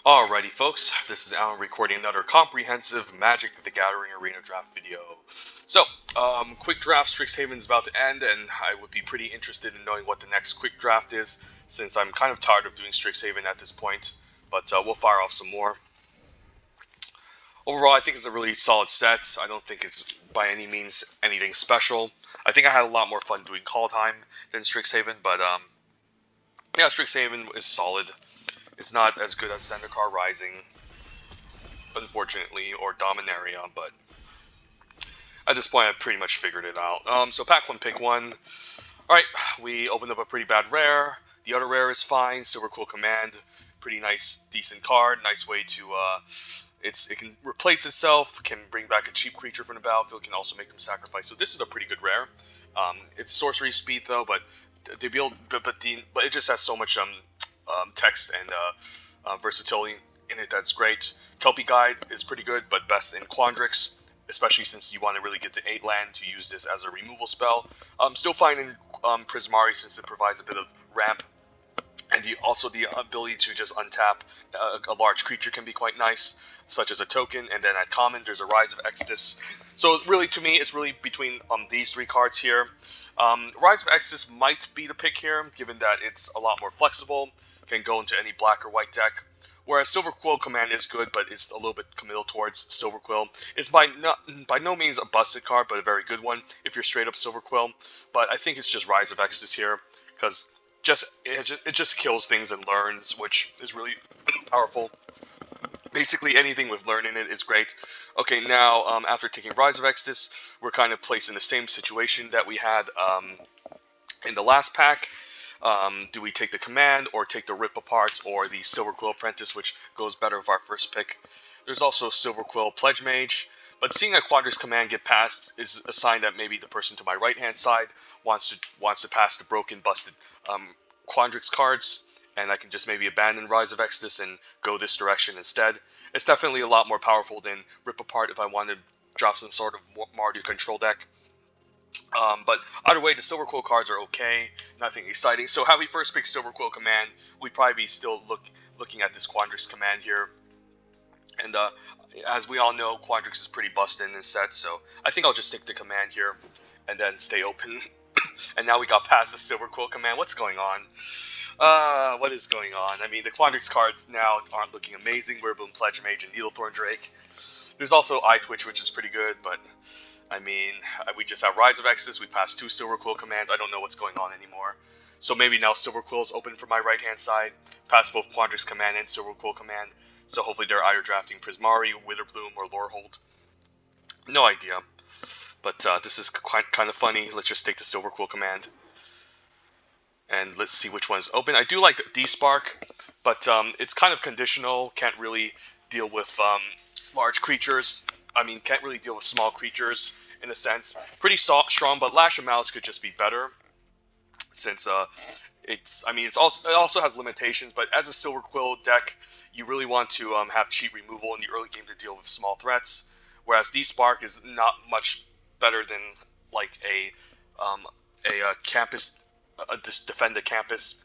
Alrighty folks, this is Alan recording another comprehensive Magic the Gathering Arena draft video. So, quick draft, Strixhaven's about to end, and I would be pretty interested in knowing what the next quick draft is, since I'm kind of tired of doing Strixhaven at this point, but we'll fire off some more. Overall, I think it's a really solid set. I don't think it's by any means anything special. I think I had a lot more fun doing Kaldheim than Strixhaven, but yeah, Strixhaven is solid. It's not as good as Zendikar Rising, unfortunately, or Dominaria, but at this point I've pretty much figured it out. So pack one, pick one. Alright, we opened up a pretty bad rare. The other rare is fine. Silverquill Command, pretty nice, decent card. Nice way to, it can replace itself, can bring back a cheap creature from the battlefield, can also make them sacrifice. So this is a pretty good rare. It's sorcery speed though, but it just has so much text and versatility in it that's great. Kelpie Guide is pretty good, but best in Quandrix, especially since you want to really get to 8 land to use this as a removal spell. Still fine in Prismari since it provides a bit of ramp, and also the ability to just untap a large creature can be quite nice, such as a token. And then at common, there's a Rise of Exodus. So really, to me, it's really between these 3 cards here. Rise of Exodus might be the pick here, given that it's a lot more flexible, can go into any black or white deck. Whereas Silverquill Command is good, but it's a little bit committal towards Silverquill. It's by no means a busted card, but a very good one if you're straight up Silverquill. But I think it's just Rise of Exodus here, because it just kills things and learns, which is really powerful. Basically, anything with learn in it is great. Okay, now after taking Rise of Exodus, we're kind of placed in the same situation that we had in the last pack. Do we take the command or take the Rip Apart or the Silverquill Apprentice, which goes better with our first pick? There's also Silverquill Pledge Mage, but seeing a Quandrix command get passed is a sign that maybe the person to my right hand side wants to pass the broken, busted Quandrix cards, and I can just maybe abandon Rise of Exodus and go this direction instead. It's definitely a lot more powerful than Rip Apart if I want to drop some sort of Mardu control deck. But either way, the Silverquill cards are okay, nothing exciting. So how we first pick Silverquill Command, we'd probably be still looking at this Quandrix Command here. And as we all know, Quandrix is pretty busted in this set, so I think I'll just take the command here and then stay open. And now we got past the Silverquill Command. What's going on? What is going on? I mean, the Quandrix cards now aren't looking amazing. Wirbloom, Pledge Mage, and Needlethorn Drake. There's also Eye Twitch, which is pretty good, but I mean, we just have Rise of Exodus, we passed 2 Silverquill commands, I don't know what's going on anymore. So maybe now Silverquill is open for my right-hand side, pass both Quandrix command and Silverquill command, so hopefully they're either drafting Prismari, Witherbloom, or Lorehold. No idea. But this is kind of funny. Let's just take the Silverquill command. And let's see which one's open. I do like D-Spark, but it's kind of conditional, can't really deal with large creatures. I mean, can't really deal with small creatures, in a sense. Pretty strong, but Lash of Malice could just be better. Since it also has limitations, but as a Silverquill deck, you really want to have cheap removal in the early game to deal with small threats. Whereas D-Spark is not much better than, like, a campus, just defend the campus.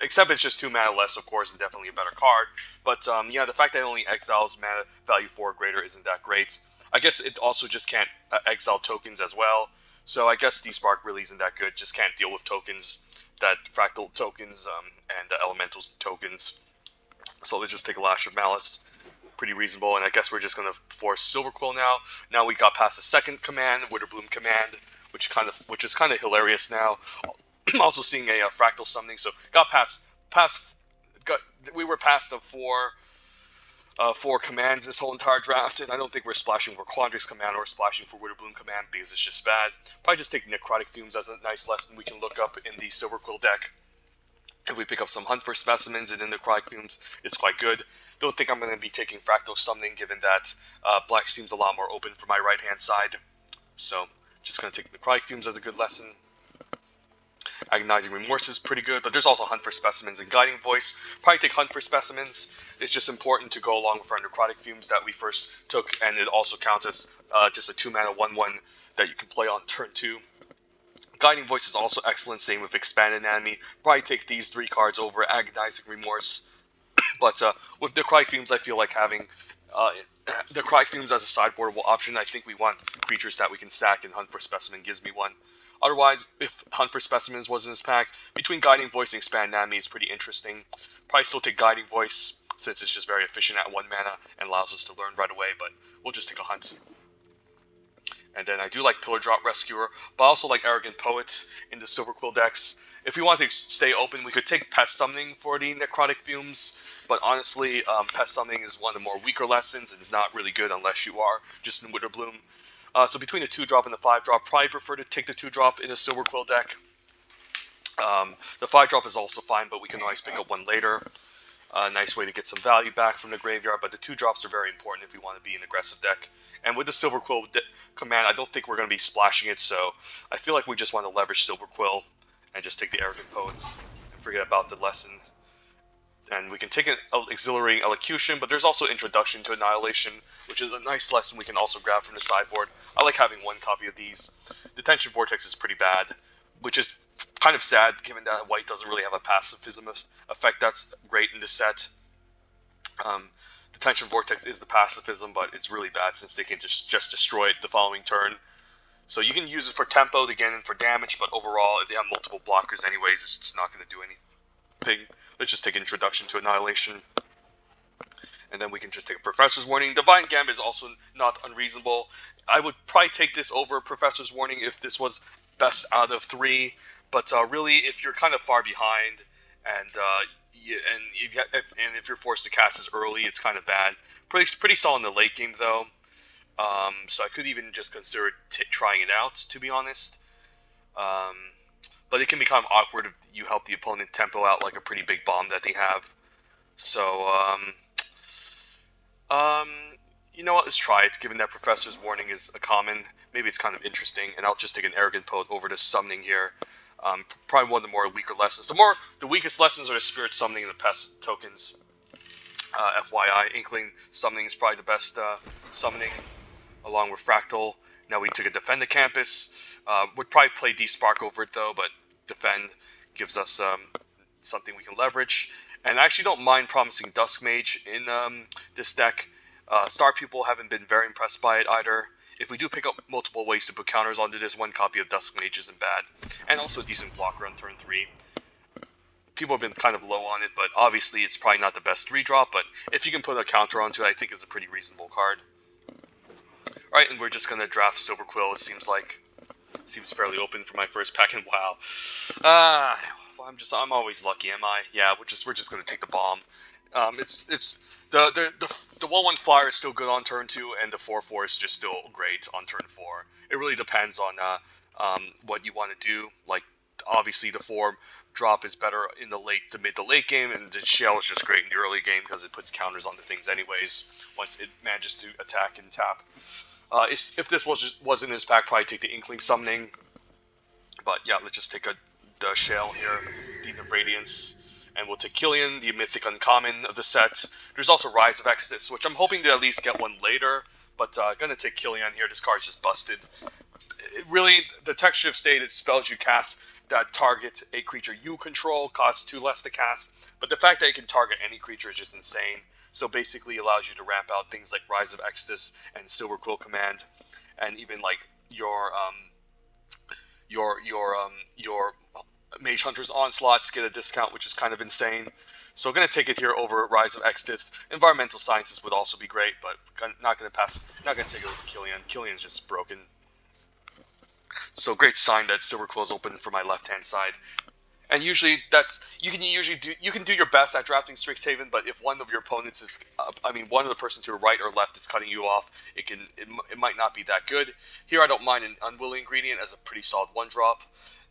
Except it's just 2 mana less, of course, and definitely a better card. But yeah, the fact that it only exiles mana value 4 or greater isn't that great. I guess it also just can't exile tokens as well. So I guess D-Spark really isn't that good. Just can't deal with tokens, that fractal tokens and elementals tokens. So let's just take a Lash of Malice. Pretty reasonable, and I guess we're just going to force Silverquill now. Now we got past the second command, Witherbloom command, which is kind of hilarious now. I'm also seeing a fractal summoning, so we were past the 4 commands this whole entire draft, and I don't think we're splashing for Quandrix command or splashing for Witherbloom command because it's just bad. Probably just take Necrotic Fumes as a nice lesson we can look up in the Silverquill deck. If we pick up some Hunt for Specimens and then Necrotic Fumes, it's quite good. Don't think I'm going to be taking Fractal Summoning, given that black seems a lot more open for my right-hand side. So, just going to take Necrotic Fumes as a good lesson. Agonizing Remorse is pretty good, but there's also Hunt for Specimens and Guiding Voice. Probably take Hunt for Specimens. It's just important to go along with our Necrotic Fumes that we first took, and it also counts as just a 2-mana 1/1 that you can play on turn 2. Guiding Voice is also excellent, same with Expanded Enemy. Probably take these 3 cards over Agonizing Remorse. But with Necrotic Fumes, I feel like having Necrotic Fumes as a sideboardable option. I think we want creatures that we can stack, and Hunt for Specimen gives me one. Otherwise, if Hunt for Specimens was in this pack, between Guiding Voice and Expand Nami is pretty interesting. Probably still take Guiding Voice, since it's just very efficient at 1 mana and allows us to learn right away, but we'll just take a Hunt. And then I do like Pillar Drop Rescuer, but I also like Arrogant Poet in the Silverquill decks. If we want to stay open, we could take Pest Summoning for the Necrotic Fumes, but honestly, Pest Summoning is one of the more weaker lessons, and it's not really good unless you are just in Witterbloom. So between the 2-drop and the 5-drop, probably prefer to take the 2-drop in a Silverquill deck. The 5-drop is also fine, but we can always pick up one later. A nice way to get some value back from the graveyard, but the 2-drops are very important if we want to be an aggressive deck. And with the Silverquill command, I don't think we're going to be splashing it, so I feel like we just want to leverage Silverquill and just take the Arrogant Poets and forget about the lesson. And we can take an Exhilarating Elocution, but there's also Introduction to Annihilation, which is a nice lesson we can also grab from the sideboard. I like having one copy of these. Detention Vortex is pretty bad, which is kind of sad given that white doesn't really have a pacifism effect that's great in this set. Detention Vortex is the pacifism, but it's really bad since they can just destroy it the following turn. So you can use it for tempo to get in for damage, but overall, if they have multiple blockers anyways, it's just not going to do anything. Let's just take Introduction to Annihilation. And then we can just take a Professor's Warning. Divine Gambit is also not unreasonable. I would probably take this over Professor's Warning if this was best out of 3. But really, if you're kind of far behind, and if you're forced to cast this early, it's kind of bad. Pretty solid in the late game, though. So I could even just consider trying it out, to be honest. But it can become awkward if you help the opponent tempo out like a pretty big bomb that they have. So, you know what? Let's try it. Given that Professor's Warning is a common, maybe it's kind of interesting, and I'll just take an Arrogant Poet over to Summoning here. Probably one of the more weaker lessons. The weakest lessons are the Spirit Summoning and the Pest tokens. FYI, Inkling Summoning is probably the best summoning, along with Fractal. Now we took a Defend the Campus. Would probably play D-Spark over it though, but Defend gives us something we can leverage. And I actually don't mind promising Dusk Mage in this deck. Star people haven't been very impressed by it either. If we do pick up multiple ways to put counters onto this, one copy of Dusk Mage isn't bad. And also a decent blocker on turn 3. People have been kind of low on it, but obviously it's probably not the best 3-drop, but if you can put a counter onto it, I think it's a pretty reasonable card. Alright, and we're just going to draft Silverquill, it seems like. Seems fairly open for my first pack, and wow. I'm always lucky, am I? Yeah, we're just going to take the bomb. It's the 1/1 flyer is still good on turn 2, and the 4/4 is just still great on turn 4. It really depends on what you want to do. Like, obviously the 4-drop is better in the mid to late game, and the shell is just great in the early game because it puts counters onto things anyways once it manages to attack and tap. If this was in this pack, probably take the Inkling Summoning. But yeah, let's just take the shell here, Dean of Radiance. And we'll take Killian, the Mythic Uncommon of the set. There's also Rise of Exodus, which I'm hoping to at least get one later. But gonna take Killian here. This card's just busted. Really, the Texture of State, it spells you cast that target a creature you control, costs 2 less to cast. But the fact that it can target any creature is just insane. So basically allows you to ramp out things like Rise of Exodus and Silverquill Command. And even like your Mage Hunter's Onslaughts get a discount, which is kind of insane. So I'm going to take it here over Rise of Exodus. Environmental Sciences would also be great, but not going to take it over Killian. Killian's just broken. So great sign that Silverquill is open for my left-hand side. And usually you can do your best at drafting Strixhaven, but if one of your opponents is, one of the person to your right or left is cutting you off, it might not be that good. Here I don't mind an Unwilling Ingredient as a pretty solid 1-drop.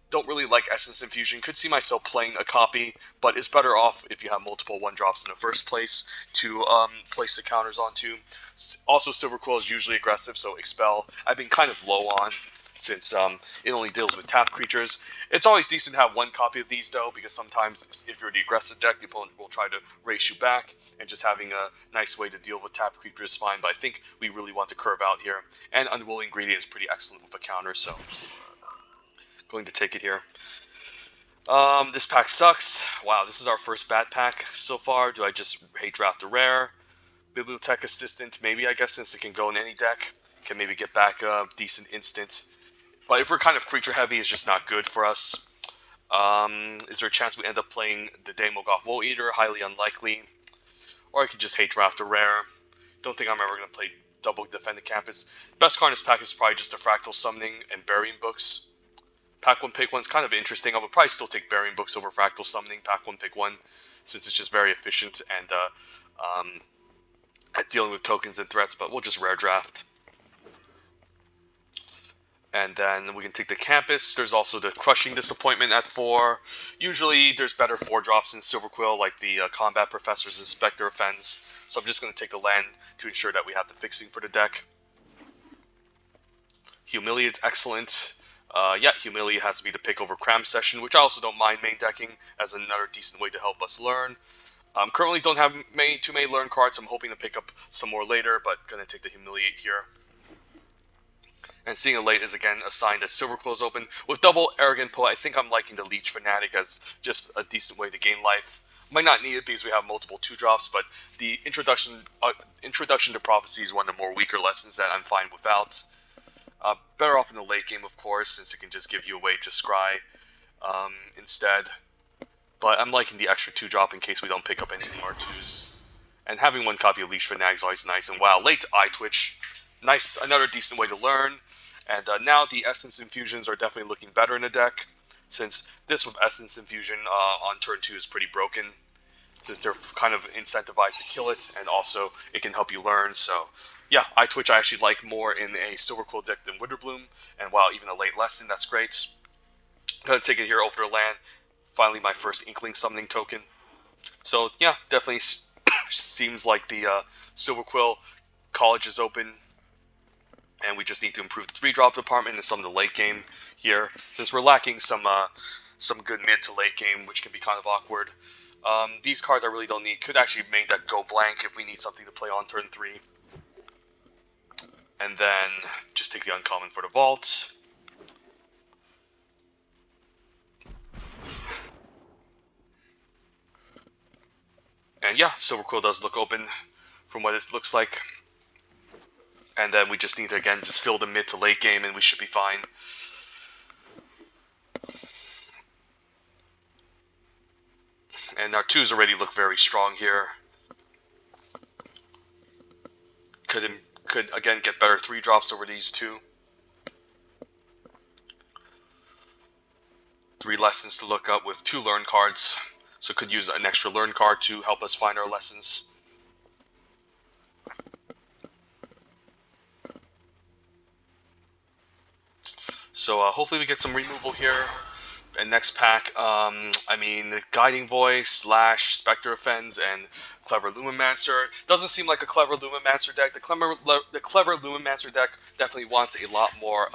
Don't really like Essence Infusion. Could see myself playing a copy, but it's better off if you have multiple 1-drops in the first place to place the counters onto. Also, Silverquill is usually aggressive, so Expel I've been kind of low on since it only deals with tapped creatures. It's always decent to have one copy of these, though, because sometimes if you're the aggressive deck, the opponent will try to race you back, and just having a nice way to deal with tapped creatures is fine, but I think we really want to curve out here. And Unwilling Ingredient is pretty excellent with a counter, so going to take it here. This pack sucks. Wow, this is our first bad pack so far. Do I just hate draft a rare? Bibliotech Assistant, maybe, I guess, since it can go in any deck. Can maybe get back a decent instant. But if we're kind of creature heavy, it's just not good for us. Is there a chance we end up playing the Daemogoth Woe Eater? Highly unlikely. Or I could just hate draft a rare. Don't think I'm ever going to play double Defend the Campus. Best card in this pack is probably just a Fractal Summoning and Burying Books. Pack 1, pick 1's kind of interesting. I would probably still take Burying Books over Fractal Summoning, Pack 1, pick 1, since it's just very efficient and at dealing with tokens and threats, but we'll just rare draft. And then we can take the Campus. There's also the Crushing Disappointment at 4. Usually there's better 4-drops in Silverquill, like the Combat Professors and Spectre Offense. So I'm just going to take the land to ensure that we have the fixing for the deck. Humiliate's excellent. Yeah, Humiliate has to be the pick over Cram Session, which I also don't mind main decking as another decent way to help us learn. Currently don't have too many learn cards. I'm hoping to pick up some more later, but going to take the Humiliate here. And seeing a late is again a sign that Silverquill is open. With double Arrogant Poet, I think I'm liking the Leech Fanatic as just a decent way to gain life. Might not need it because we have multiple 2-drops, but the introduction to Prophecy is one of the more weaker lessons that I'm fine without. Better off in the late game, of course, since it can just give you a way to scry instead. But I'm liking the extra 2-drop in case we don't pick up any more 2s. And having one copy of Leech Fanatic is always nice. And wow, late Eye Twitch. Nice, another decent way to learn. And now the Essence Infusions are definitely looking better in the deck, since this with Essence Infusion on turn 2 is pretty broken, since they're kind of incentivized to kill it, and also it can help you learn. So yeah, Eye Twitch I actually like more in a Silverquill deck than Witterbloom, and wow, even a late lesson, that's great. Gonna take it here over to land. Finally my first Inkling Summoning token. So yeah, definitely seems like the Silverquill College is open. And we just need to improve the 3-drop department and some of the late game here, since we're lacking some good mid to late game, which can be kind of awkward. These cards I really don't need. Could actually make that go blank if we need something to play on turn 3. And then just take the uncommon for the vault. And yeah, Silverquill does look open from what it looks like. And then we just need to, again, just fill the mid to late game and we should be fine. And our 2s already look very strong here. Could again get better 3-drops over these 2. 3 lessons to look up with 2 learn cards. So could use an extra learn card to help us find our lessons. So hopefully we get some removal here. And next pack, I mean, Guiding Voice, Slash, Spectre Offense, and Clever Lumimancer. Doesn't seem like a Clever Lumimancer deck. The Clever Lumimancer deck definitely wants a lot more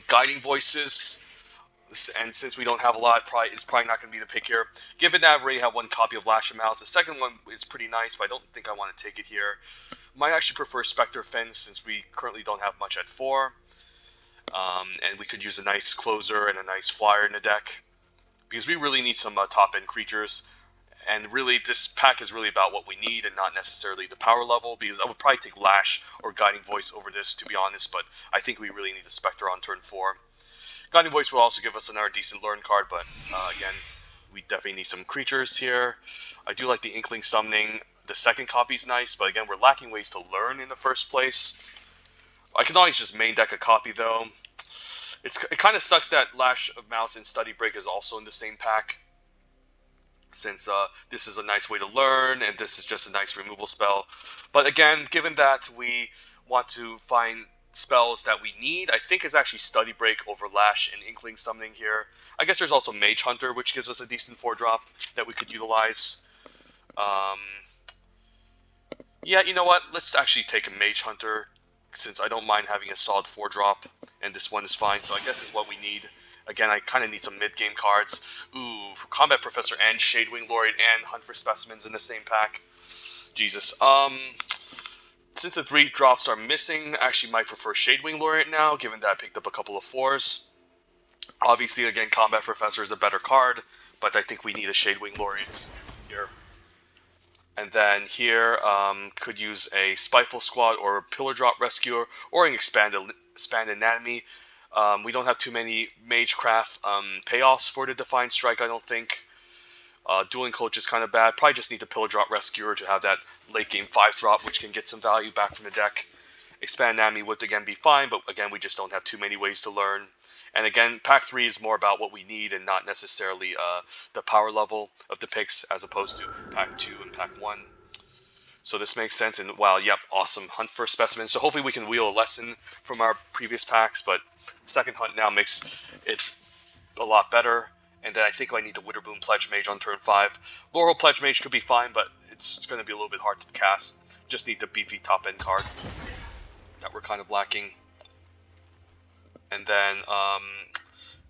Guiding Voices. And since we don't have a lot, it's probably not going to be the pick here. Given that I already have one copy of Lash of Malice, the second one is pretty nice, but I don't think I want to take it here. Might actually prefer Spectre Offense since we currently don't have much at 4. And we could use a nice closer and a nice flyer in the deck, because we really need some top-end creatures, and really this pack is really about what we need and not necessarily the power level, because I would probably take Lash or Guiding Voice over this, to be honest, but I think we really need the Spectre on turn 4. Guiding Voice will also give us another decent learn card, but again, we definitely need some creatures here. I do like the Inkling Summoning. The second copy is nice, but again, we're lacking ways to learn in the first place. I can always just main deck a copy, though. It kind of sucks that Lash of Malice and Study Break is also in the same pack, since this is a nice way to learn, and this is just a nice removal spell. But again, given that we want to find spells that we need, I think it's actually Study Break over Lash and Inkling Summoning here. I guess there's also Mage Hunter, which gives us a decent 4-drop that we could utilize. Yeah, you know what? Let's actually take a Mage Hunter, since I don't mind having a solid 4-drop, and this one is fine, so I guess it's what we need. Again, I kind of need some mid-game cards. Ooh, Combat Professor and Shadewing Laureate and Hunt for Specimens in the same pack. Jesus. Since the 3-drops are missing, I actually might prefer Shadewing Laureate now, given that I picked up a couple of 4s. Obviously, again, Combat Professor is a better card, but I think we need a Shadewing Laureate here. And then here, could use a Spiteful Squad or a Pillar Drop Rescuer or an Expand Anatomy. We don't have too many Magecraft payoffs for the Defiant Strike, I don't think. Dueling Coach is kind of bad. Probably just need the Pillar Drop Rescuer to have that late game 5-drop, which can get some value back from the deck. Expand Anatomy would again be fine, but again, we just don't have too many ways to learn. And again, Pack 3 is more about what we need and not necessarily the power level of the picks as opposed to Pack 2 and Pack 1. So this makes sense, and wow, yep, awesome. Hunt for a specimen. So hopefully we can wheel a lesson from our previous packs, but second hunt now makes it a lot better. And then I think I need the Witherboom Pledge Mage on turn 5. Laurel Pledge Mage could be fine, but it's going to be a little bit hard to cast. Just need the beefy top end card that we're kind of lacking. And then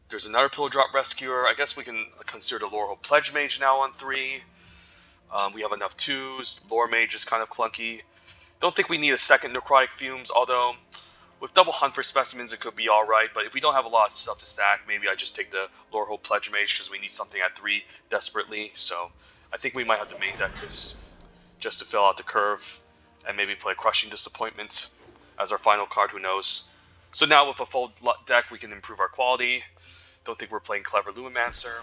there's another Pillar Drop Rescuer. I guess we can consider the Laurel Pledge Mage now on 3. We have enough 2s. Lore Mage is kind of clunky. Don't think we need a second Necrotic Fumes, although with double Hunt for Specimens it could be alright, but if we don't have a lot of stuff to stack, maybe I just take the Lorehold Pledge Mage because we need something at 3 desperately. So I think we might have to main deck this just to fill out the curve and maybe play Crushing Disappointment as our final card, who knows. So now with a full deck we can improve our quality. Don't think we're playing Clever Lumimancer,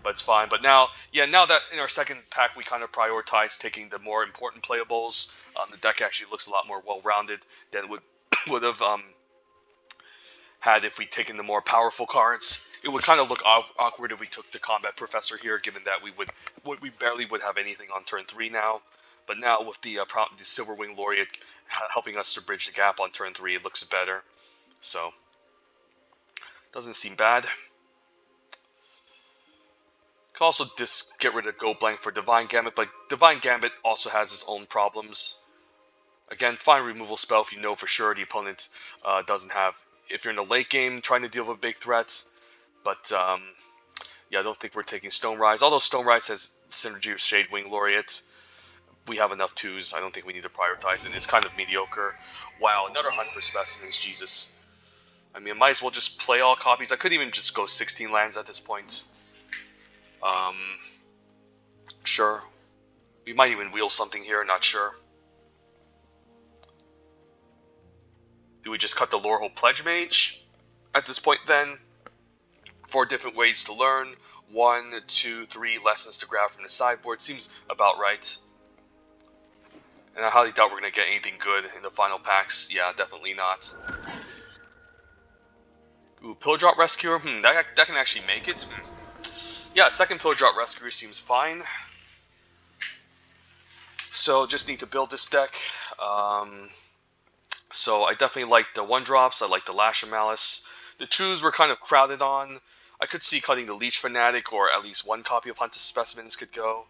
but it's fine. But now, yeah, now that in our second pack we kind of prioritize taking the more important playables, the deck actually looks a lot more well-rounded than it would have had if we'd taken the more powerful cards. It would kind of look awkward if we took the Combat Professor here, given that we barely would have anything on turn 3 now. But now with the Silverwing Laureate helping us to bridge the gap on turn 3, it looks better. So doesn't seem bad. Can also just get rid of Go Blank for Divine Gambit, but Divine Gambit also has its own problems. Again, fine removal spell if you know for sure the opponent doesn't have. If you're in the late game trying to deal with big threats, but yeah, I don't think we're taking Stone Rise. Although Stone Rise has synergy with Shadewing Laureate, we have enough 2s. I don't think we need to prioritize it. It's kind of mediocre. Wow, another Hunt for Specimens, Jesus. I mean, I might as well just play all copies. I could even just go 16 lands at this point. Sure. We might even wheel something here, not sure. Do we just cut the Lorehold Pledge Mage at this point then? 4 different ways to learn. 1, 2, 3 lessons to grab from the sideboard. Seems about right. And I highly doubt we're going to get anything good in the final packs. Yeah, definitely not. Ooh, Pillar Drop Rescuer. That can actually make it. Yeah, second Pillar Drop Rescuer seems fine. So just need to build this deck. So I definitely like the 1-drops. I like the Lash of Malice. The 2s were kind of crowded on. I could see cutting the Leech Fanatic, or at least 1 copy of Hunt for Specimens could go.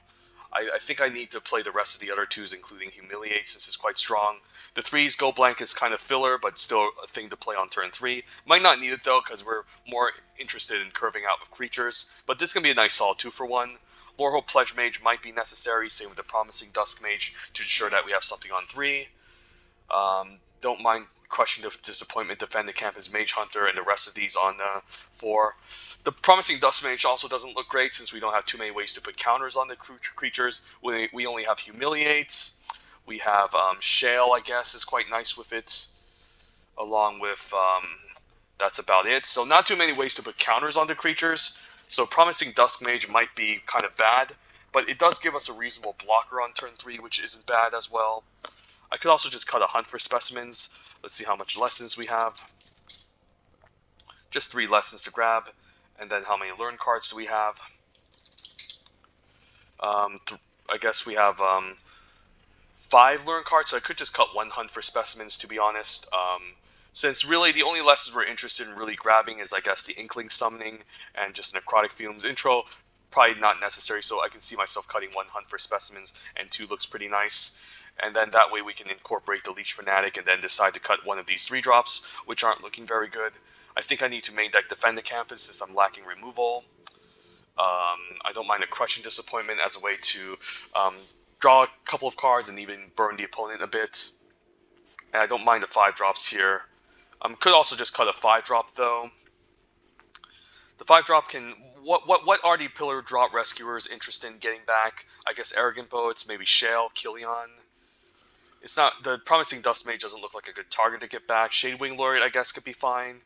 I think I need to play the rest of the other 2s, including Humiliate, since it's quite strong. The 3s, Go Blank is kind of filler, but still a thing to play on turn 3. Might not need it though, because we're more interested in curving out with creatures. But this can be a nice solid 2-for-1. Lorehold Pledge Mage might be necessary, same with the Promising Dusk Mage, to ensure that we have something on 3. Don't mind Crushing the Disappointment, Defend the Camp as Mage Hunter, and the rest of these on 4. The Promising Dust Mage also doesn't look great since we don't have too many ways to put counters on the creatures. We only have Humiliate. We have Shale, I guess, is quite nice with it. Along with, that's about it. So not too many ways to put counters on the creatures. So Promising Dusk Mage might be kind of bad, but it does give us a reasonable blocker on turn 3, which isn't bad as well. I could also just cut a Hunt for Specimens. Let's see how much lessons we have. Just 3 lessons to grab. And then how many learn cards do we have? I guess we have 5 learn cards, so I could just cut 1 Hunt for Specimens, to be honest. Since really the only lessons we're interested in really grabbing is, I guess, the Inkling Summoning and just Necrotic Fumes intro. Probably not necessary, so I can see myself cutting 1 Hunt for Specimens, and 2 looks pretty nice. And then that way we can incorporate the Leech Fanatic and then decide to cut one of these 3-drops, which aren't looking very good. I think I need to main deck Defend the Campus since I'm lacking removal. I don't mind a Crushing Disappointment as a way to draw a couple of cards and even burn the opponent a bit. And I don't mind the 5-drops here. Could also just cut a 5-drop though. The 5-drop can... What are the pillar drop rescuers interested in getting back? I guess Arrogant Poets, maybe Shale, Killian. It's not... The Promising Dust Mage doesn't look like a good target to get back. Shadewing Laureate, I guess, could be fine.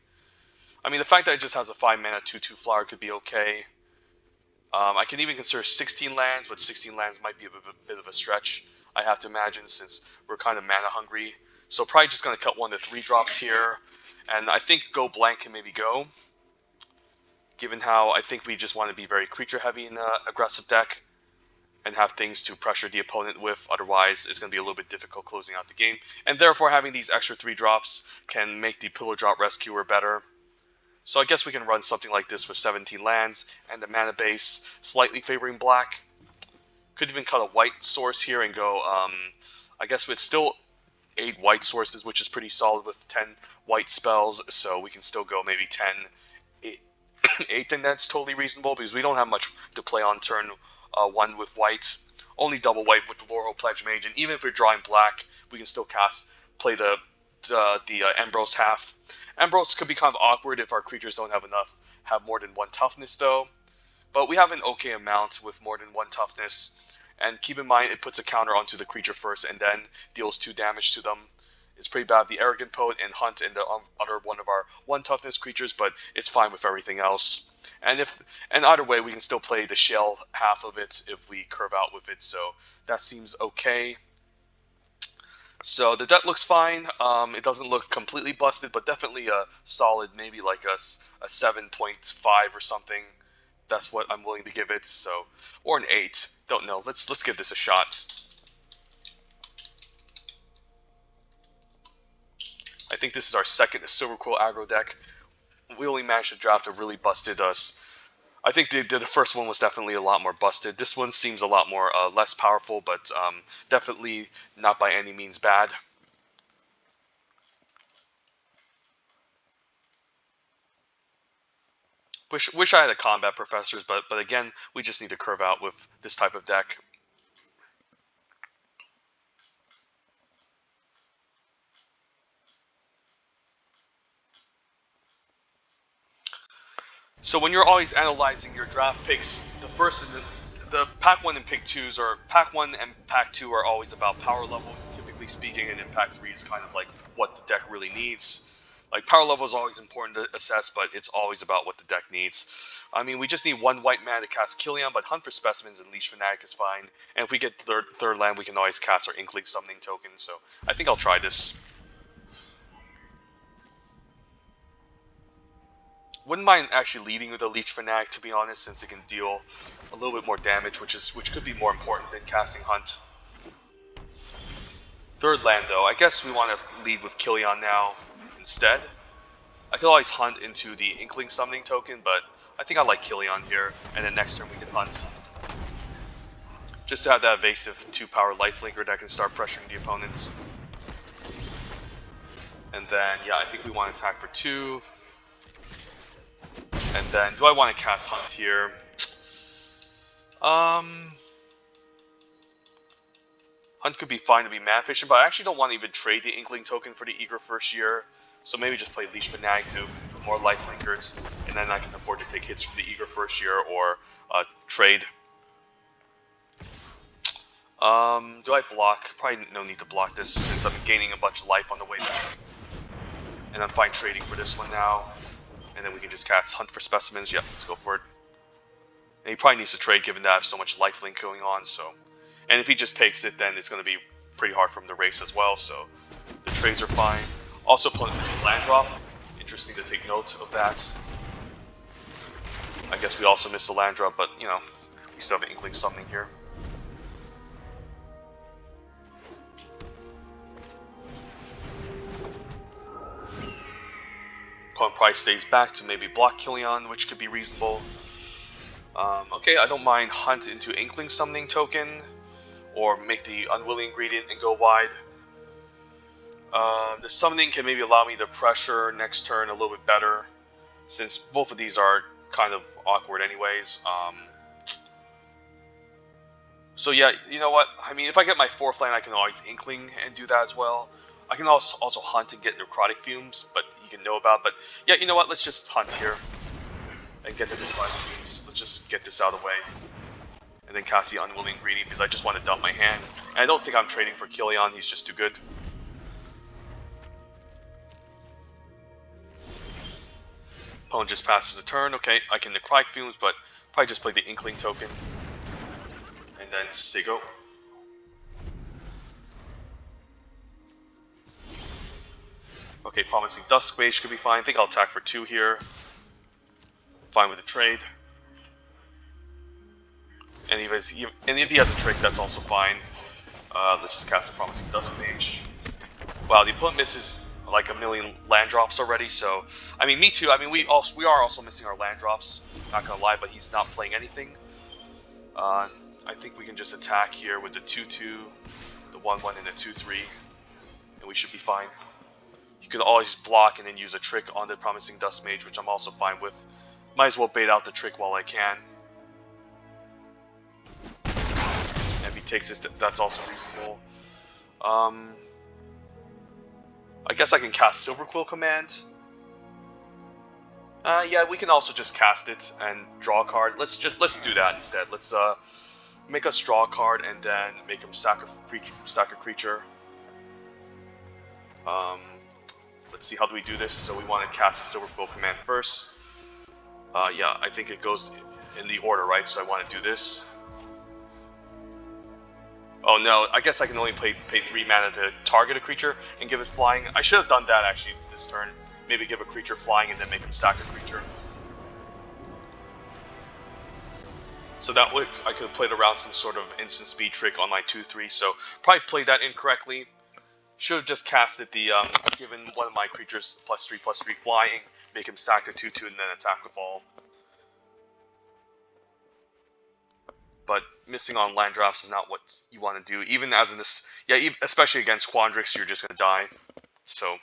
I mean, the fact that it just has a 5-mana 2/2 flyer could be okay. I can even consider 16 lands, but 16 lands might be a bit of a stretch, I have to imagine, since we're kind of mana hungry. So probably just going to cut 1 to 3 drops here. And I think Go Blank can maybe go, given how I think we just want to be very creature heavy in an aggressive deck and have things to pressure the opponent with. Otherwise, it's going to be a little bit difficult closing out the game. And therefore, having these extra 3 drops can make the Pillar Drop Rescuer better. So I guess we can run something like this with 17 lands and the mana base slightly favoring black. Could even cut a white source here and go, I guess with still 8 white sources, which is pretty solid with 10 white spells. So we can still go maybe 10, 8, and that's totally reasonable because we don't have much to play on turn 1 with white. Only double white with the Laurel Pledge Mage, and even if we're drawing black, we can still play the Ambrose half. Ambrose could be kind of awkward if our creatures don't have more than 1 toughness though. But we have an okay amount with more than 1 toughness. And keep in mind, it puts a counter onto the creature first and then deals 2 damage to them. It's pretty bad. The Arrogant Poet and Hunt and the other one of our 1 toughness creatures, but it's fine with everything else. And either way, we can still play the shell half of it if we curve out with it. So that seems okay. So the deck looks fine. It doesn't look completely busted, but definitely a solid, maybe like a 7.5 or something. That's what I'm willing to give it. So, or an 8. Don't know. Let's give this a shot. I think this is our second Silverquill aggro deck. We only managed to draft a really busted us. I think the first one was definitely a lot more busted. This one seems a lot more less powerful, but definitely not by any means bad. Wish I had a combat professors, but again, we just need to curve out with this type of deck. So when you're always analyzing your draft picks, the pack 1 and pick 2s, or pack 1 and pack 2 are always about power level, typically speaking, and impact 3 is kind of like what the deck really needs. Like, power level is always important to assess, but it's always about what the deck needs. I mean, we just need 1 white mana to cast Killian, but Hunt for Specimens and Leech Fanatic is fine. And if we get third land, we can always cast our Inkling Summoning Token, so I think I'll try this. Wouldn't mind actually leading with a Leech Fanatic, to be honest, since it can deal a little bit more damage, which could be more important than casting Hunt. Third land, though, I guess we want to lead with Killian now instead. I could always Hunt into the Inkling Summoning Token, but I think I like Killian here, and then next turn we can Hunt. Just to have that evasive 2-power lifelinker that can start pressuring the opponents. And then, yeah, I think we want to attack for 2. And then, do I want to cast Hunt here? Hunt could be fine to be mana efficient, but I actually don't want to even trade the Inkling token for the Eager First Year. So maybe just play Leech Fanatic to put more lifelinkers, and then I can afford to take hits from the Eager First Year or trade. Do I block? Probably no need to block this since I'm gaining a bunch of life on the way back. And I'm fine trading for this one now. And then we can just cast Hunt for Specimens. Yep, let's go for it. And he probably needs to trade given that I have so much lifelink going on, so. And if he just takes it, then it's going to be pretty hard for him to race as well, so the trades are fine. Also, opponent with land drop. Interesting to take note of that. I guess we also missed the land drop, but, you know, we still have an Inkling Summoning here. Opponent probably stays back to maybe block Killian, which could be reasonable. Okay, I don't mind Hunt into Inkling Summoning Token, or make the Unwilling Ingredient and go wide. The Summoning can maybe allow me to pressure next turn a little bit better, since both of these are kind of awkward anyways. So yeah, you know what? I mean, if I get my 4th land, I can always Inkling and do that as well. I can also Hunt and get Necrotic Fumes, but you can know about. But yeah, you know what? Let's just Hunt here. and get the Necrotic Fumes. Let's just get this out of the way. And then cast the Unwilling Ingredient because I just want to dump my hand. And I don't think I'm trading for Killian, he's just too good. Opponent just passes the turn. Okay, I can Necrotic Fumes, but probably just play the Inkling token. And then Sigo. Okay, Promising Dusk Mage could be fine. I think I'll attack for 2 here. Fine with the trade. And if he has a trick, that's also fine. Let's just cast a Promising Dusk Mage. Wow, the opponent misses like a million land drops already, so... I mean, me too. I mean, we are also missing our land drops. Not gonna lie, but he's not playing anything. I think we can just attack here with the 2-2, the 1-1, and the 2-3. And we should be fine. You can always block and then use a trick on the Promising Dusk Mage, which I'm also fine with. Might as well bait out the trick while I can. And if he takes this, that's also reasonable. I guess I can cast Silverquill Command. Yeah, we can also just cast it and draw a card. Let's do that instead. Let's make us draw a card and then make him sack a creature. Let's see, how do we do this? So we want to cast a Silverquill Command first. Yeah, I think it goes in the order, right? So I want to do this. Oh no, I guess I can only pay 3 mana to target a creature and give it flying. I should have done that actually this turn. Maybe give a creature flying and then make him sack a creature. So that way I could have played around some sort of instant speed trick on my 2-3, so probably played that incorrectly. Should have just casted the, given one of my creatures +3/+3 flying, make him sack the 2-2 and then attack with all. But missing on land drops is not what you want to do. Even as in this, yeah, especially against Quandrix, you're just gonna die. So.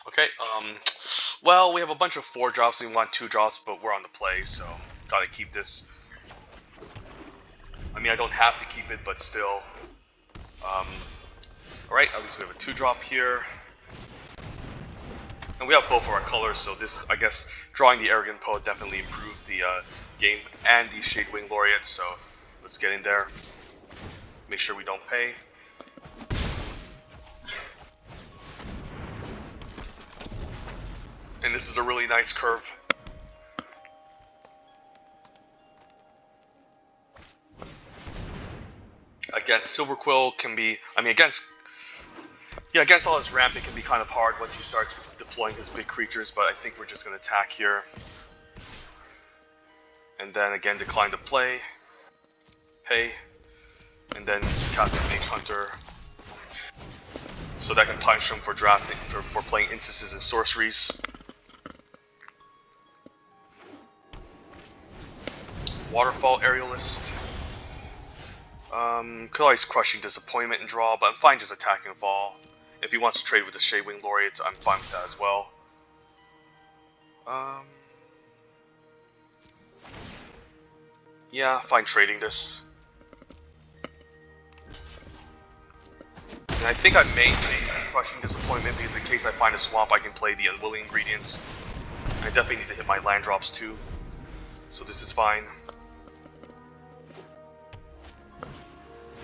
Okay, well, we have a bunch of 4 drops, we want 2 drops, but we're on the play, so gotta keep this. I mean, I don't have to keep it, but still. Alright, at least we have a 2-drop here. And we have both of our colors, so this, I guess, drawing the Arrogant Poet definitely improved the game, and the Shadewing Laureate, so let's get in there. Make sure we don't pay. And this is a really nice curve. Against Silverquill can be, I mean, against all his ramp, it can be kind of hard once he starts deploying his big creatures, but I think we're just going to attack here. And then again, decline to play, pay, and then cast a Mage Hunter. So that can punish him for drafting, for playing instances and sorceries. Waterfall Aerialist. Could always Crushing Disappointment and draw, but I'm fine just attacking with all. If he wants to trade with the Shadewing Laureate, I'm fine with that as well. Yeah, fine trading this. And I think I may take Crushing Disappointment because in case I find a swamp, I can play the Unwilling Ingredients. I definitely need to hit my land drops too, so this is fine.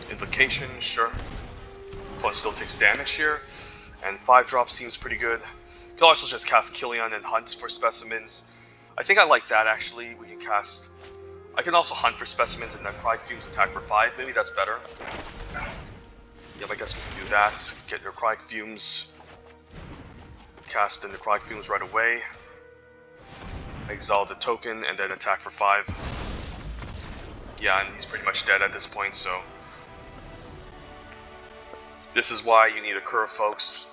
Invocation, sure. Opponent still takes damage here, and 5-drop seems pretty good. You can also just cast Killian and Hunt for specimens. I think I like that actually. We can cast. I can also hunt for specimens and then Necrotic Fumes attack for 5. Maybe that's better. Yep, I guess we can do that. Get Necrotic Fumes. Cast the Necrotic Fumes right away. Exile the token and then attack for 5. Yeah, and he's pretty much dead at this point, so... This is why you need a curve, folks.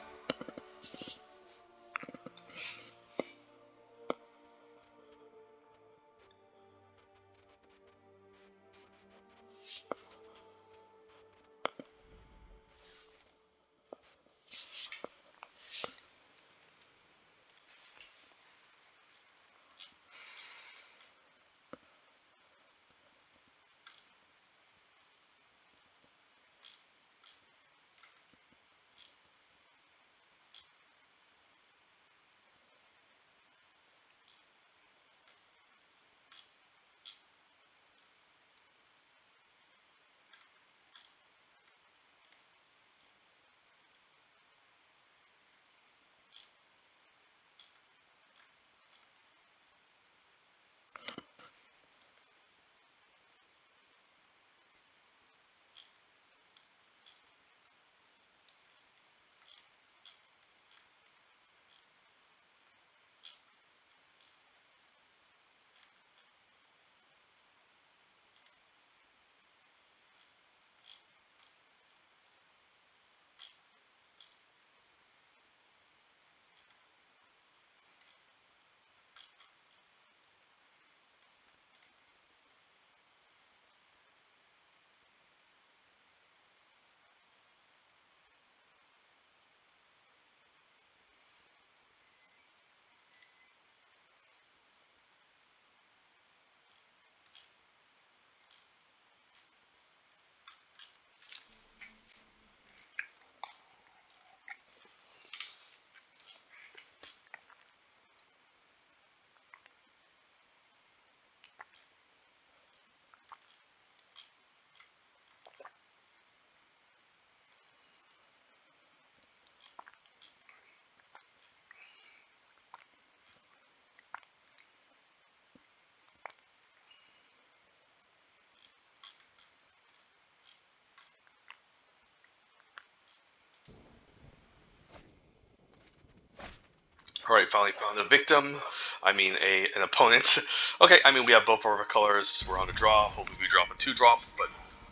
Alright, finally found a victim. I mean, an opponent. Okay, I mean, we have both of our colors. We're on a draw. Hopefully we drop a 2-drop, but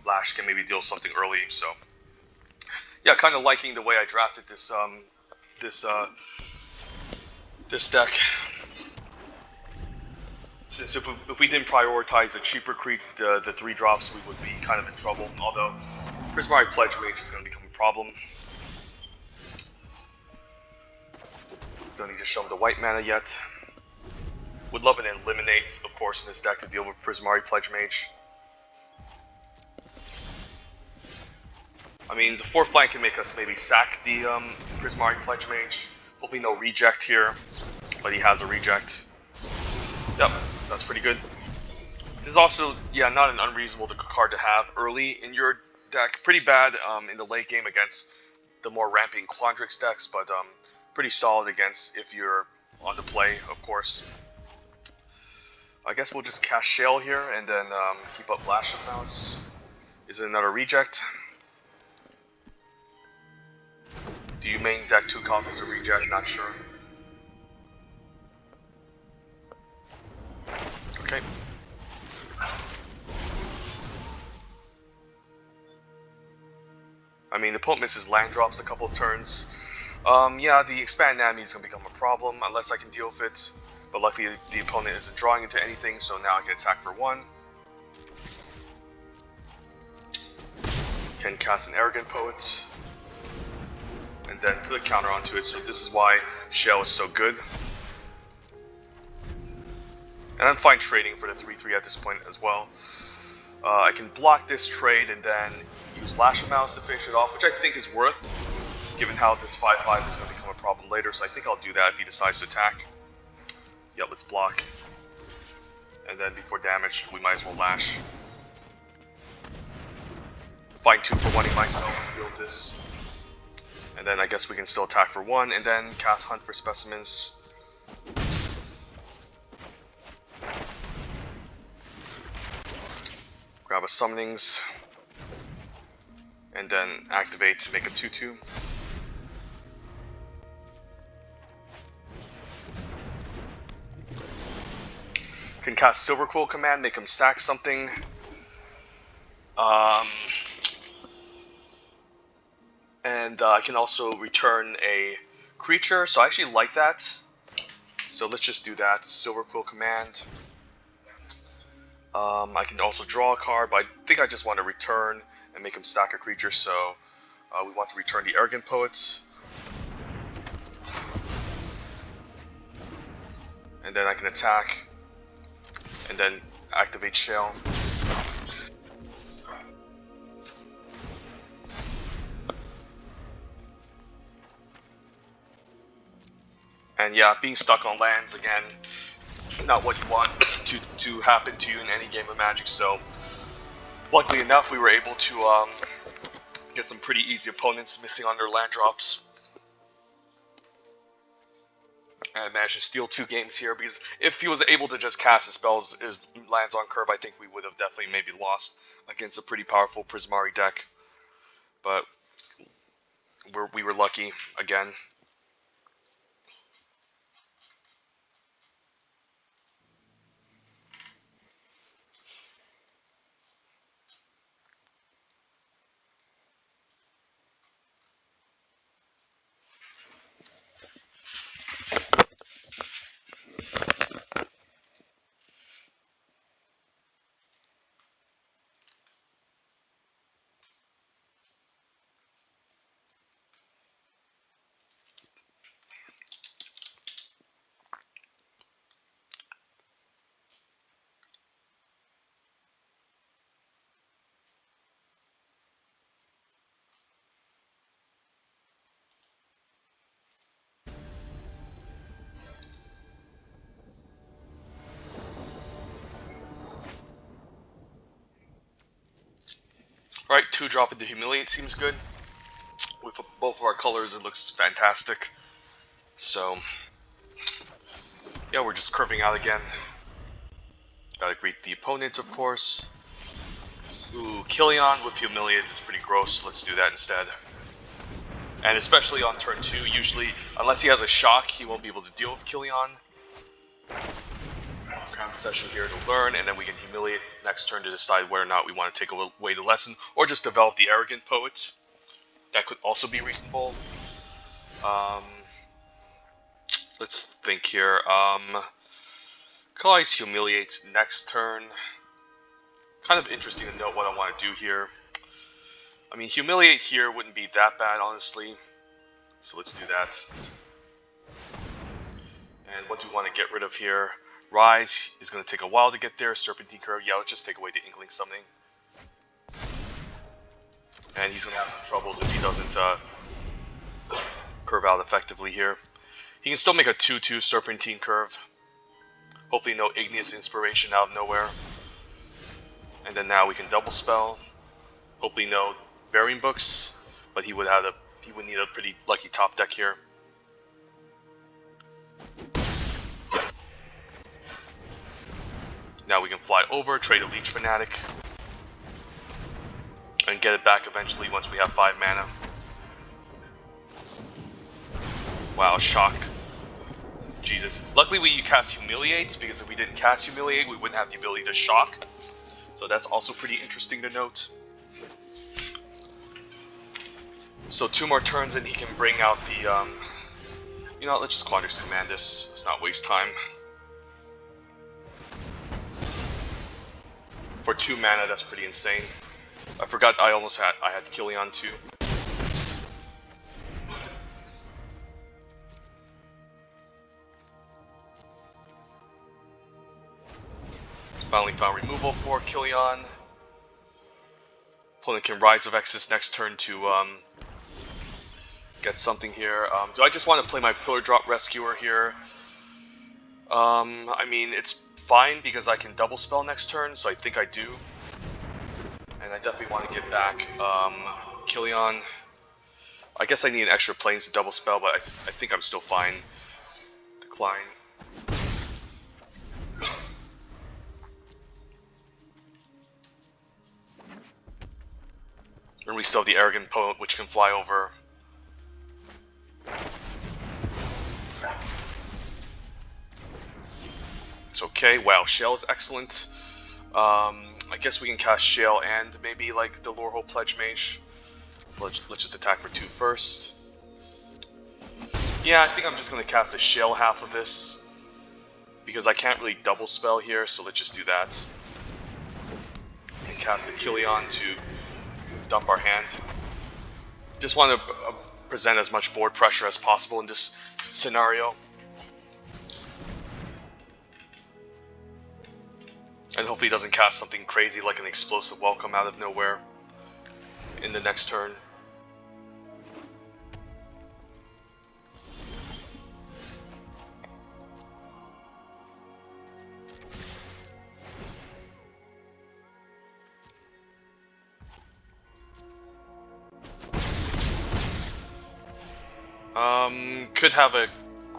Lash can maybe deal something early, so... Yeah, kind of liking the way I drafted this, this deck. Since if we didn't prioritize the cheaper creep, the 3 drops, we would be kind of in trouble. Although, Prismari Pledge Mage is going to become a problem. Don't need to show him the white mana yet. Would love an Eliminates, of course, in this deck to deal with Prismari Pledge Mage. I mean, the 4th flank can make us maybe sack the Prismari Pledge Mage. Hopefully no reject here, but he has a reject. Yep, that's pretty good. This is also, yeah, not an unreasonable card to have early in your deck. Pretty bad in the late game against the more ramping Quandrix decks, but pretty solid against if you're on the play, of course. I guess we'll just cast Shale here and then keep up Lash of Mouse. Is it another reject? Do you main deck 2 copies of reject? Not sure. Okay. I mean, the opponent misses land drops a couple of turns. Yeah, the expand enemy is going to become a problem unless I can deal with it. But luckily, the opponent isn't drawing into anything, so now I can attack for 1. Can cast an Arrogant Poet. And then put a counter onto it, so this is why Shell is so good. And I'm fine trading for the 3-3 at this point as well. I can block this trade and then use Lash of Mouse to finish it off, which I think is worth, given how this 5-5 is going to become a problem later, so I think I'll do that if he decides to attack. Yep, let's block. And then before damage, we might as well Lash. Find 2 for 1-ing myself, build this. And then I guess we can still attack for 1, and then cast Hunt for Specimens. Grab a Summonings. And then activate to make a 2-2. Can cast Silverquill command, make him sack something. Um, and I can also return a creature, so I actually like that. So let's just do that. Silverquill command. I can also draw a card, but I think I just want to return and make him stack a creature, so we want to return the Arrogant Poets. And then I can attack, and then activate Shell. And yeah, being stuck on lands again, not what you want to happen to you in any game of Magic. So, luckily enough, we were able to get some pretty easy opponents missing on their land drops. And managed to steal 2 games here, because if he was able to just cast his spells, his lands on curve, I think we would have definitely maybe lost against a pretty powerful Prismari deck. But we were lucky again. Alright, 2-drop into Humiliate seems good. With both of our colors, it looks fantastic. So, yeah, we're just curving out again. Gotta greet the opponent, of course. Ooh, Killian with Humiliate is pretty gross. Let's do that instead. And especially on turn 2, usually, unless he has a shock, he won't be able to deal with Killian. Kind of session here to learn, and then we can Humiliate next turn to decide whether or not we want to take away the lesson, or just develop the Arrogant Poets. That could also be reasonable. Let's think here. Kali's Humiliates next turn. Kind of interesting to note what I want to do here. I mean, Humiliate here wouldn't be that bad, honestly. So let's do that. And what do we want to get rid of here? Rise is going to take a while to get there. Serpentine Curve, yeah, let's just take away the Inkling Summoning. And he's going to have some troubles if he doesn't curve out effectively here. He can still make a 2/2 Serpentine Curve. Hopefully no Igneous Inspiration out of nowhere. And then now we can double spell. Hopefully no Burying Books, but he would need a pretty lucky top deck here. Now we can fly over, trade a Leech Fanatic, and get it back eventually once we have 5 mana. Wow, shocked. Jesus. Luckily we cast Humiliate, because if we didn't cast Humiliate, we wouldn't have the ability to shock. So that's also pretty interesting to note. So 2 more turns and he can bring out the, you know, let's just Quandrix Command this. Let's not waste time. For 2 mana, that's pretty insane. I forgot I had Killian too. Finally found removal for Killian. Opponent can Rise of Exodus next turn to get something here. Do I just want to play my Pillar Drop Rescuer here? I mean, it's fine because I can double spell next turn, so I think I do. And I definitely want to get back Killian. I guess I need an extra planes to double spell, but I think I'm still fine. Decline. And we still have the Arrogant Poet, which can fly over. It's okay. Wow, Shell is excellent. I guess we can cast Shale and maybe like the Lorehold Pledge Mage. Let's just attack for 2 first. Yeah, I think I'm just gonna cast a Shale half of this because I can't really double spell here, so let's just do that. And cast a Killion to dump our hand. Just want to present as much board pressure as possible in this scenario. And hopefully he doesn't cast something crazy like an Explosive Welcome out of nowhere in the next turn. Could have a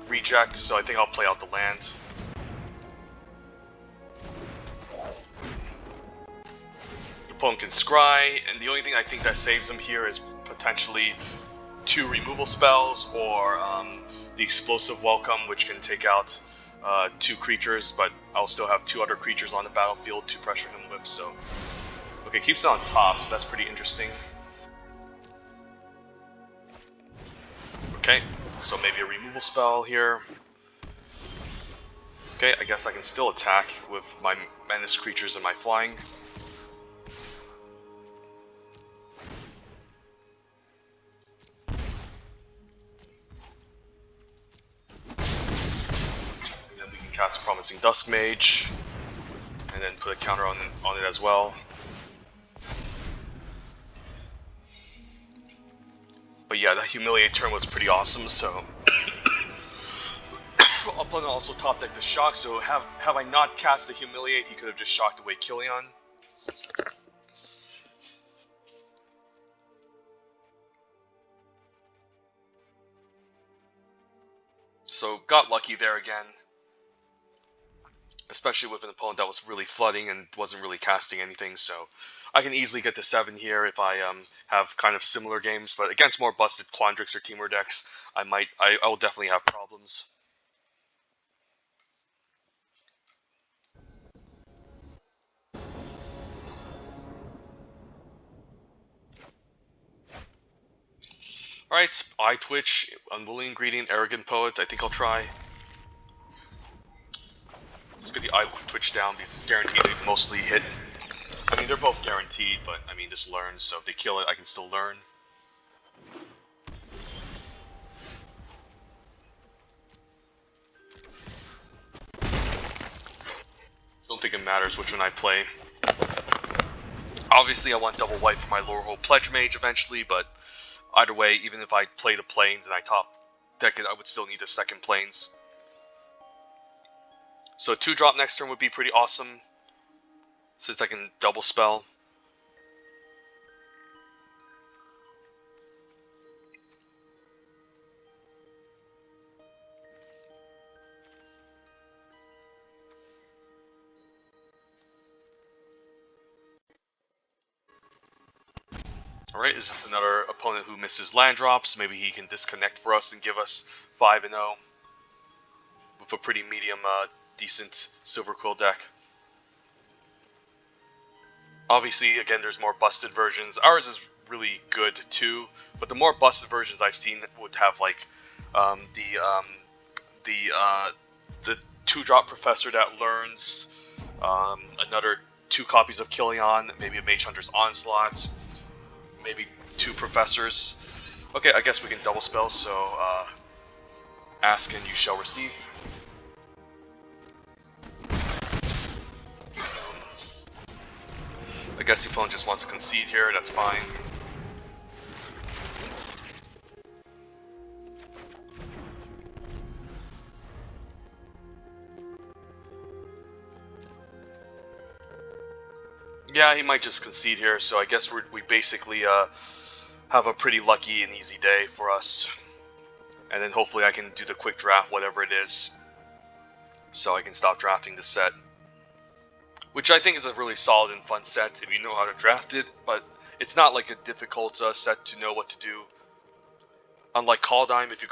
reject, so I think I'll play out the land. The opponent can scry, and the only thing I think that saves him here is potentially 2 removal spells, or the Explosive Welcome, which can take out 2 creatures, but I'll still have 2 other creatures on the battlefield to pressure him with, so... Okay, keeps it on top, so that's pretty interesting. Okay, so maybe a removal spell here. Okay, I guess I can still attack with my menace creatures and my flying. And then we can cast Promising Dusk Mage, and then put a counter on it as well. But yeah, the Humiliate turn was pretty awesome, so... Opponent also top decked the Shock, so have I not cast the Humiliate, he could have just shocked away Killion. So got lucky there again. Especially with an opponent that was really flooding and wasn't really casting anything, so I can easily get to 7 here if I have kind of similar games, but against more busted Quandrix or Temur decks, I will definitely have problems. Alright, Eye Twitch, Unwilling Ingredient, Arrogant Poet, I think I'll try. Let's get the Eye Twitch down because it's guaranteed to mostly hit. I mean, they're both guaranteed, but I mean, this learns, so if they kill it, I can still learn. Don't think it matters which one I play. Obviously, I want double white for my Lorehold Pledge Mage eventually, but either way, even if I play the Plains and I top deck it, I would still need the second Plains. So a 2-drop next turn would be pretty awesome, since I can double spell. Alright, this is another opponent who misses land drops. Maybe he can disconnect for us and give us 5-0 with a pretty medium, decent Silverquill deck. Obviously, again, there's more busted versions. Ours is really good too, but the more busted versions I've seen would have like the 2-drop Professor that learns, another 2 copies of Killion, maybe a Mage Hunter's Onslaught, maybe 2 Professors. Okay, I guess we can double spell, so ask and you shall receive. I guess the opponent just wants to concede here, that's fine. Yeah, he might just concede here, so I guess we basically have a pretty lucky and easy day for us. And then hopefully I can do the quick draft, whatever it is, so I can stop drafting the set. Which I think is a really solid and fun set if you know how to draft it, but it's not like a difficult set to know what to do. Unlike Kaldheim, if you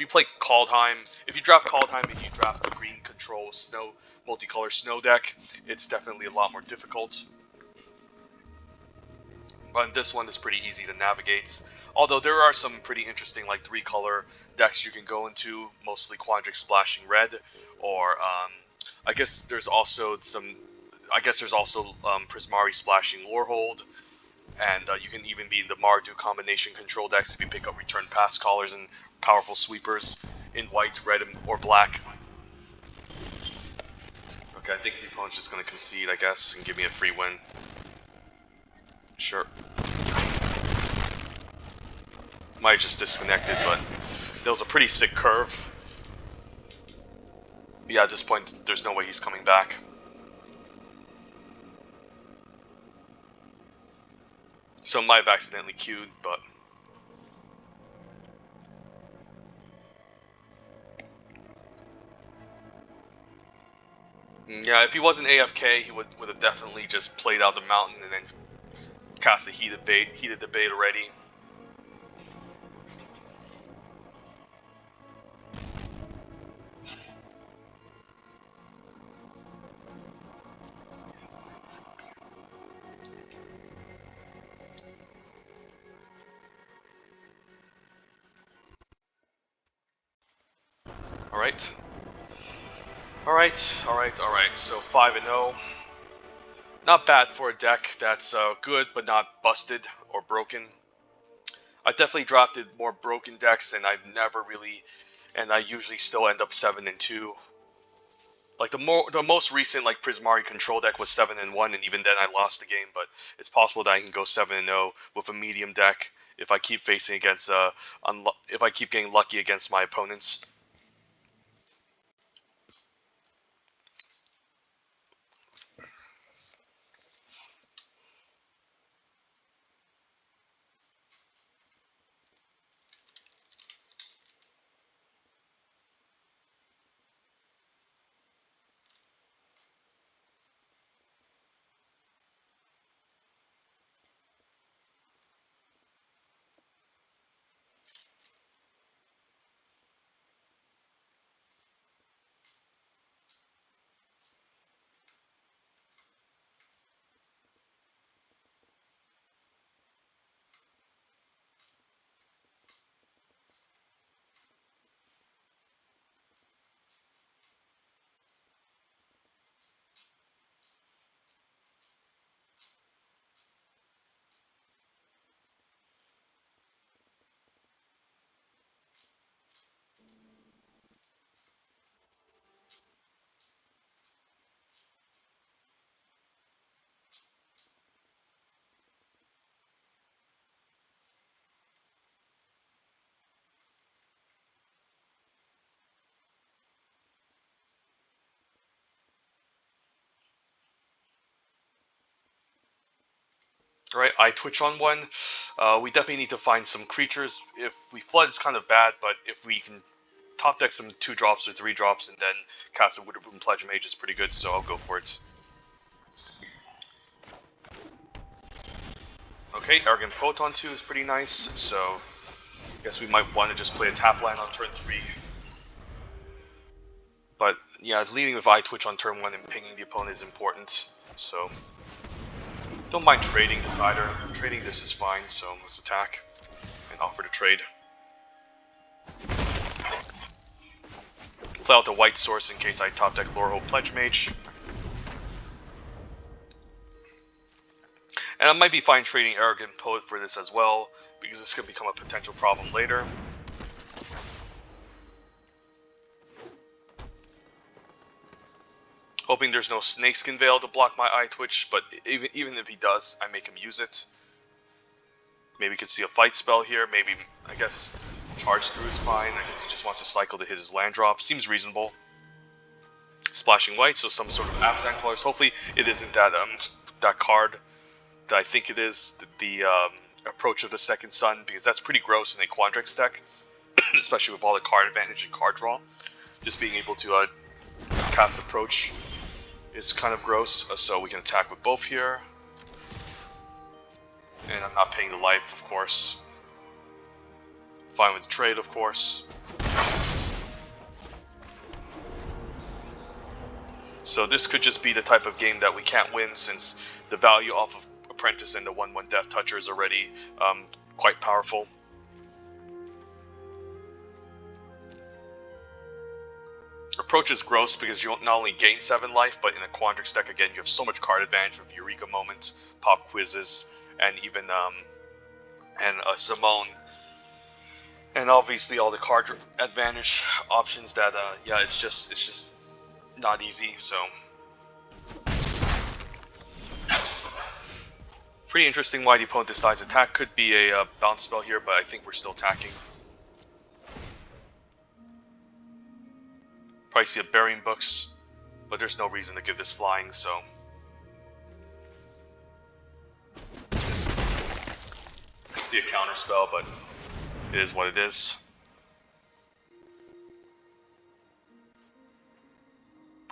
play Kaldheim, if you draft Kaldheim and you draft the green control snow multicolor snow deck, it's definitely a lot more difficult. But this one is pretty easy to navigate. Although there are some pretty interesting like 3-color decks you can go into, mostly Quandrix splashing red, or I guess there's also Prismari splashing Lorehold, and you can even be in the Mardu combination control decks if you pick up return pass callers and powerful sweepers in white, red, or black. Okay, I think the opponent's just gonna concede, I guess, and give me a free win. Sure. Might have just disconnected, but there was a pretty sick curve. Yeah, at this point, there's no way he's coming back. So I might have accidentally queued, but... yeah, if he wasn't AFK, he would have definitely just played out the mountain and then cast a heated debate already. Alright. So 5-0. Not bad for a deck that's good, but not busted or broken. I definitely drafted more broken decks, and I usually still end up 7-2. Like the most recent like Prismari control deck was 7-1, and even then I lost the game. But it's possible that I can go 7-0 with a medium deck if I keep facing against if I keep getting lucky against my opponents. Right, I twitch on one. We definitely need to find some creatures. If we flood, it's kind of bad, but if we can top deck some 2-drops or 3-drops and then cast a Witherbloom Pledge Mage is pretty good, so I'll go for it. Okay, Arrogant Photon 2 is pretty nice, so I guess we might want to just play a tap land on turn 3. But yeah, leading with iTwitch on turn 1 and pinging the opponent is important, so don't mind trading this either. Trading this is fine, so let's attack and offer to trade. Play out the white source in case I top deck Lorehold Pledge Mage. And I might be fine trading Arrogant Poet for this as well, because this could become a potential problem later. Hoping there's no Snakeskin Veil to block my iTwitch, but even if he does, I make him use it. Maybe we could see a fight spell here, maybe, I guess, Charge Through is fine. I guess he just wants to cycle to hit his land drop. Seems reasonable. Splashing white, so some sort of Abzan colors. Hopefully it isn't that card that I think it is, the Approach of the Second Sun, because that's pretty gross in a Quandrix deck, especially with all the card advantage and card draw. Just being able to cast Approach is kind of gross, so we can attack with both here. And I'm not paying the life, of course. Fine with the trade, of course. So this could just be the type of game that we can't win, since the value off of Apprentice and the 1/1 Death Toucher is already quite powerful. Approach is gross because you not only gain 7 life, but in a Quandrix deck, again, you have so much card advantage with Eureka Moments, Pop Quizzes, and even a Simone. And obviously all the card advantage options that, yeah, it's just not easy, so. Pretty interesting why the opponent decides attack. Could be a bounce spell here, but I think we're still attacking. Probably see a Burying Books, but there's no reason to give this flying, so. See a counter spell, but it is what it is.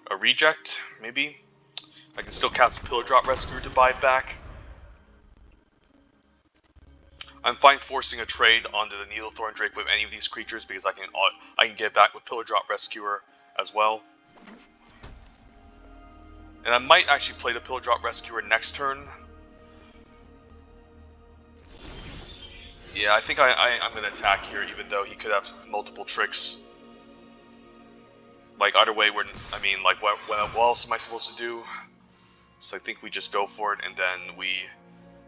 A reject, maybe? I can still cast a Pillar Drop Rescuer to buy it back. I'm fine forcing a trade onto the Needlethorn Drake with any of these creatures because I can get back with Pillar Drop Rescuer as well. And I might actually play the Pillar Drop Rescuer next turn. Yeah, I think I'm going to attack here, even though he could have multiple tricks. Like, either way, what else am I supposed to do? So I think we just go for it, and then we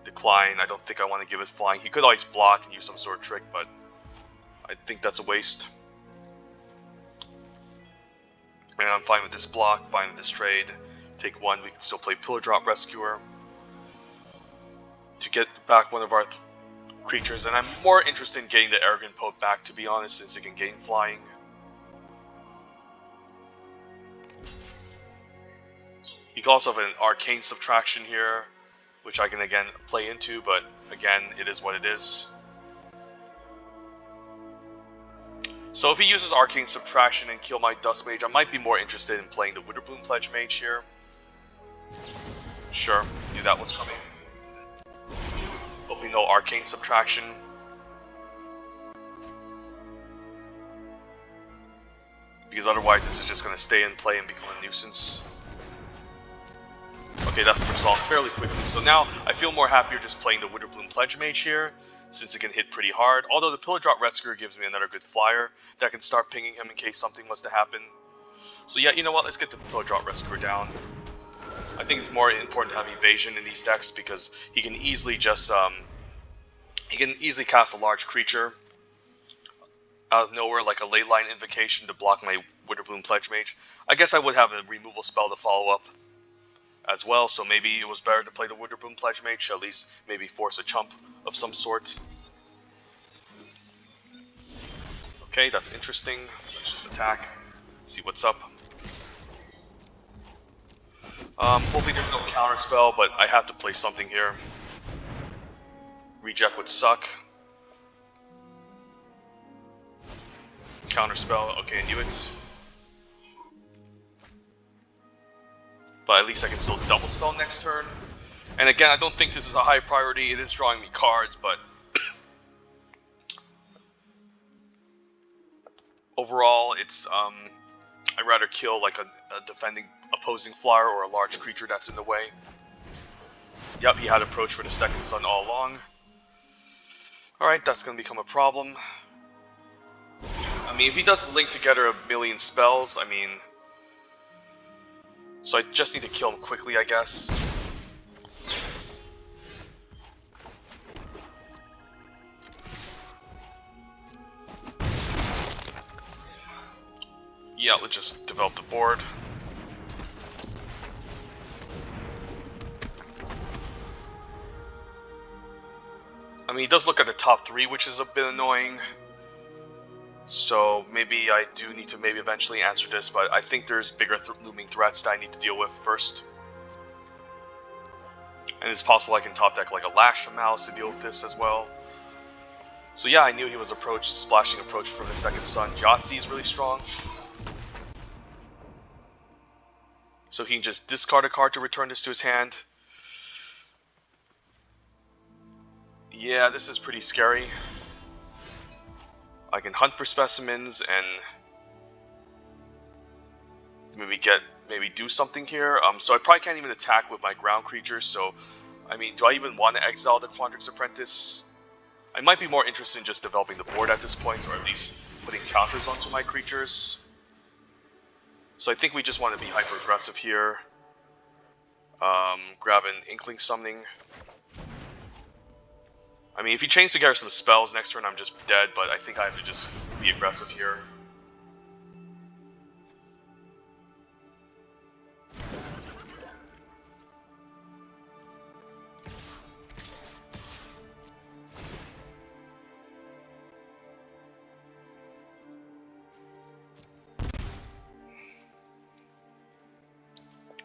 decline. I don't think I want to give it flying. He could always block and use some sort of trick, but I think that's a waste. And I'm fine with this block, fine with this trade. Take 1, we can still play Pillar Drop Rescuer to get back one of our creatures. And I'm more interested in getting the Arrogant Pope back, to be honest, since it can gain flying. You can also have an Arcane Subtraction here, which I can again play into, but again, it is what it is. So if he uses Arcane Subtraction and kill my Dust Mage, I might be more interested in playing the Witherbloom Pledge Mage here. Sure, knew that was coming. Hoping no Arcane Subtraction. Because otherwise this is just going to stay in play and become a nuisance. Okay, that resolved fairly quickly, so now I feel more happier just playing the Witherbloom Pledge Mage here, since it can hit pretty hard. Although the Pillar Drop Rescuer gives me another good flyer that can start pinging him in case something was to happen. So yeah, you know what, let's get the Pillar Drop Rescuer down. I think it's more important to have evasion in these decks because he can easily just cast a large creature out of nowhere, like a Leyline Invocation to block my Witherbloom Pledge Mage. I guess I would have a removal spell to follow up as well, so maybe it was better to play the Witherbloom Pledge Mage, at least maybe force a chump of some sort. Okay, that's interesting. Let's just attack, see what's up. Hopefully there's no counter spell, but I have to play something here. Reject would suck. Counter spell, okay, I knew it. But at least I can still double spell next turn. And again, I don't think this is a high priority. It is drawing me cards, but overall, it's I'd rather kill like a defending opposing flyer or a large creature that's in the way. Yep, he had approach for the second sun all along. Alright, that's going to become a problem. I mean, if he doesn't link together a million spells, I mean... So I just need to kill him quickly, I guess. Yeah, let's just develop the board. I mean, he does look at the top 3, which is a bit annoying. So maybe I do need to maybe eventually answer this, but I think there's bigger looming threats that I need to deal with first. And it's possible I can top deck like a Lash Mouse to deal with this as well. So yeah, I knew he was splashing approach for the second sun. Yahtzee is really strong. So he can just discard a card to return this to his hand. Yeah, this is pretty scary. I can hunt for specimens and maybe do something here. So I probably can't even attack with my ground creatures, so I mean, do I even want to exile the Quandrix Apprentice? I might be more interested in just developing the board at this point, or at least putting counters onto my creatures. So I think we just want to be hyper-aggressive here. Grab an Inkling Summoning. I mean, if he chains together some spells next turn, I'm just dead, but I think I have to just be aggressive here.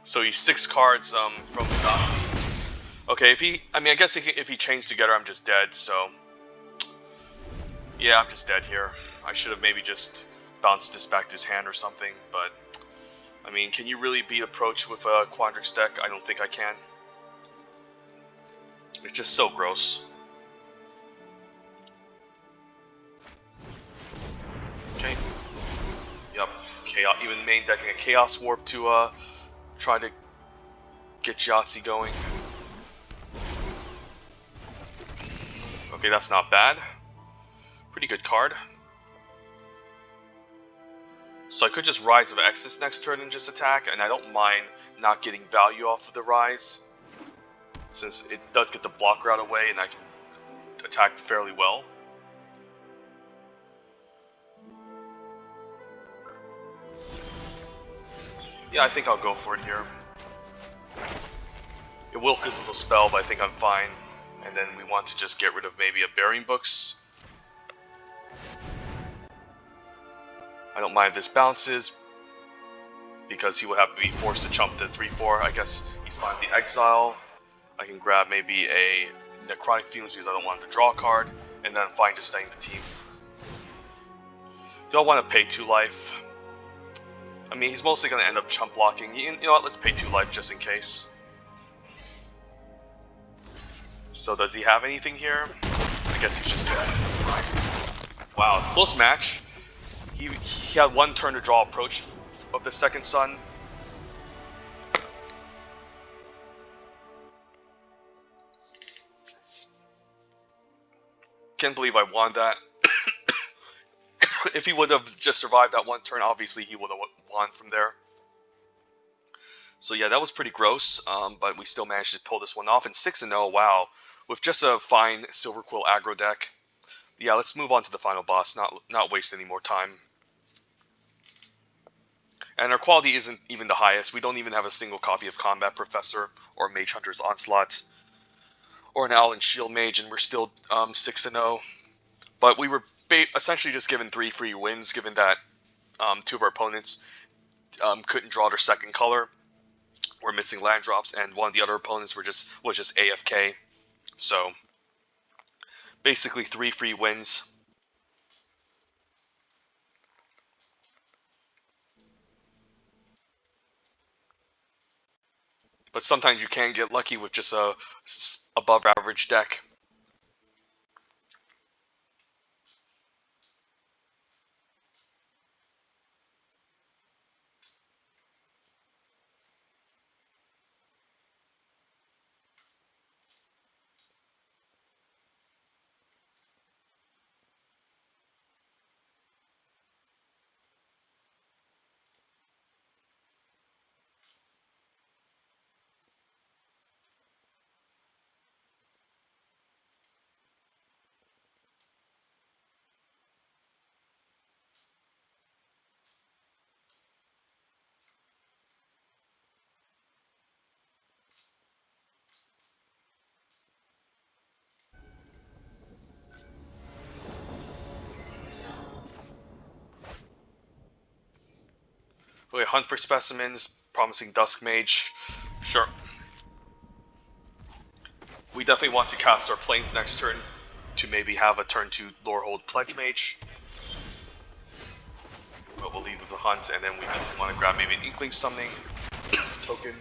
So he's 6 cards from the Nazi. Okay, I guess if he chains together, I'm just dead, so... Yeah, I'm just dead here. I should have maybe just bounced this back to his hand or something, but... I mean, can you really beat approach with a Quandrix deck? I don't think I can. It's just so gross. Okay. Yep. Chaos, even main decking a Chaos Warp to try to get Yahtzee going. Okay, that's not bad. Pretty good card. So I could just Rise of Exodus next turn and just attack, and I don't mind not getting value off of the Rise, since it does get the blocker out of the way and I can attack fairly well. Yeah, I think I'll go for it here. It will physical spell, but I think I'm fine. And then we want to just get rid of maybe a Burying Books. I don't mind if this bounces, because he will have to be forced to jump to 3-4. I guess he's fine with the exile. I can grab maybe a Necrotic Fumes because I don't want him to draw a card, and then I'm fine just staying the team. Do I want to pay 2 life? I mean, he's mostly going to end up chump blocking. You know what, let's pay 2 life just in case. So does he have anything here? I guess he's just dead. Wow, close match. He had 1 turn to draw approach of the second sun. Can't believe I won that. If he would have just survived that 1 turn, obviously he would have won from there. So yeah, that was pretty gross, but we still managed to pull this one off. And 6-0, wow. With just a fine Silverquill aggro deck. Yeah, let's move on to the final boss, not waste any more time. And our quality isn't even the highest. We don't even have a single copy of Combat Professor or Mage Hunter's Onslaught or an Allen Shield Mage, and we're still 6-0. But we were essentially just given 3 free wins, given that 2 of our opponents couldn't draw their second color. We're missing land drops, and one of the other opponents was just AFK. So basically 3 free wins. But sometimes you can get lucky with just a above average deck. Okay, hunt for specimens, promising Dusk Mage. Sure. We definitely want to cast our planes next turn to maybe have a turn 2 Lorehold Pledge Mage. But we'll leave with the hunt, and then we definitely want to grab maybe an Inkling Summoning token.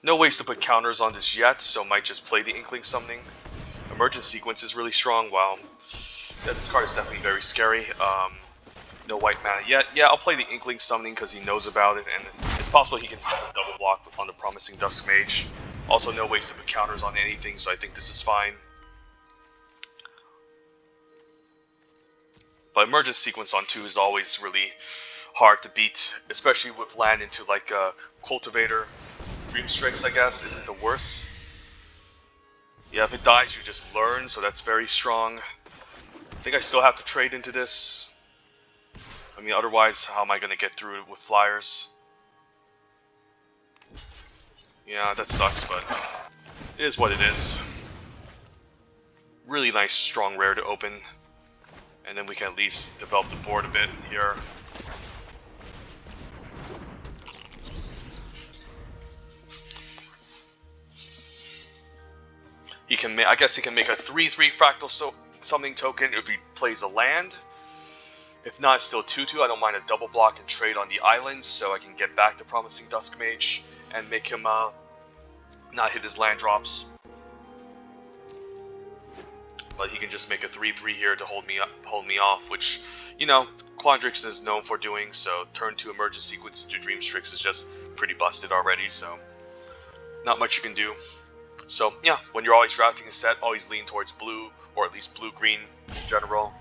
No ways to put counters on this yet, so might just play the Inkling Summoning. Emergent Sequence is really strong. Wow. Yeah, this card is definitely very scary. No white mana yet. Yeah, I'll play the Inkling Summoning because he knows about it, and his possible he can set the double block on the Promising Dusk Mage. Also, no ways to put counters on anything, so I think this is fine. But Emergence Sequence on 2 is always really hard to beat, especially with land into like Cultivator. Dream Strix, I guess, isn't the worst. Yeah, if it dies, you just learn, so that's very strong. I think I still have to trade into this. I mean, otherwise, how am I going to get through it with flyers? Yeah, that sucks, but it is what it is. Really nice, strong rare to open. And then we can at least develop the board a bit here. He can, I guess he can make a 3/3 Fractal Summoning token if he plays a land. If not, still 2/2. I don't mind a double block and trade on the islands, so I can get back to Promising Dusk Mage and make him not hit his land drops. But he can just make a 3/3 here to hold me off, which, you know, Quandrix is known for doing. So turn 2 Emergence Sequence into Dream Strix is just pretty busted already. So not much you can do. So yeah, when you're always drafting a set, always lean towards blue, or at least blue-green in general.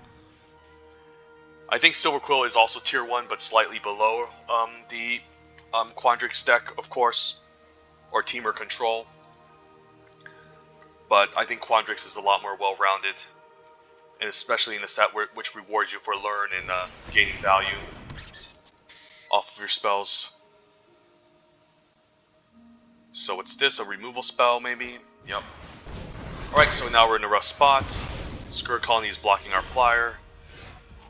I think Silverquill is also tier 1, but slightly below the Quandrix deck, of course, or Teamer Control. But I think Quandrix is a lot more well-rounded, and especially in a set which rewards you for learn and gaining value off of your spells. So what's this? A removal spell, maybe? Yep. Alright, so now we're in a rough spot. Scourge Colony is blocking our flyer.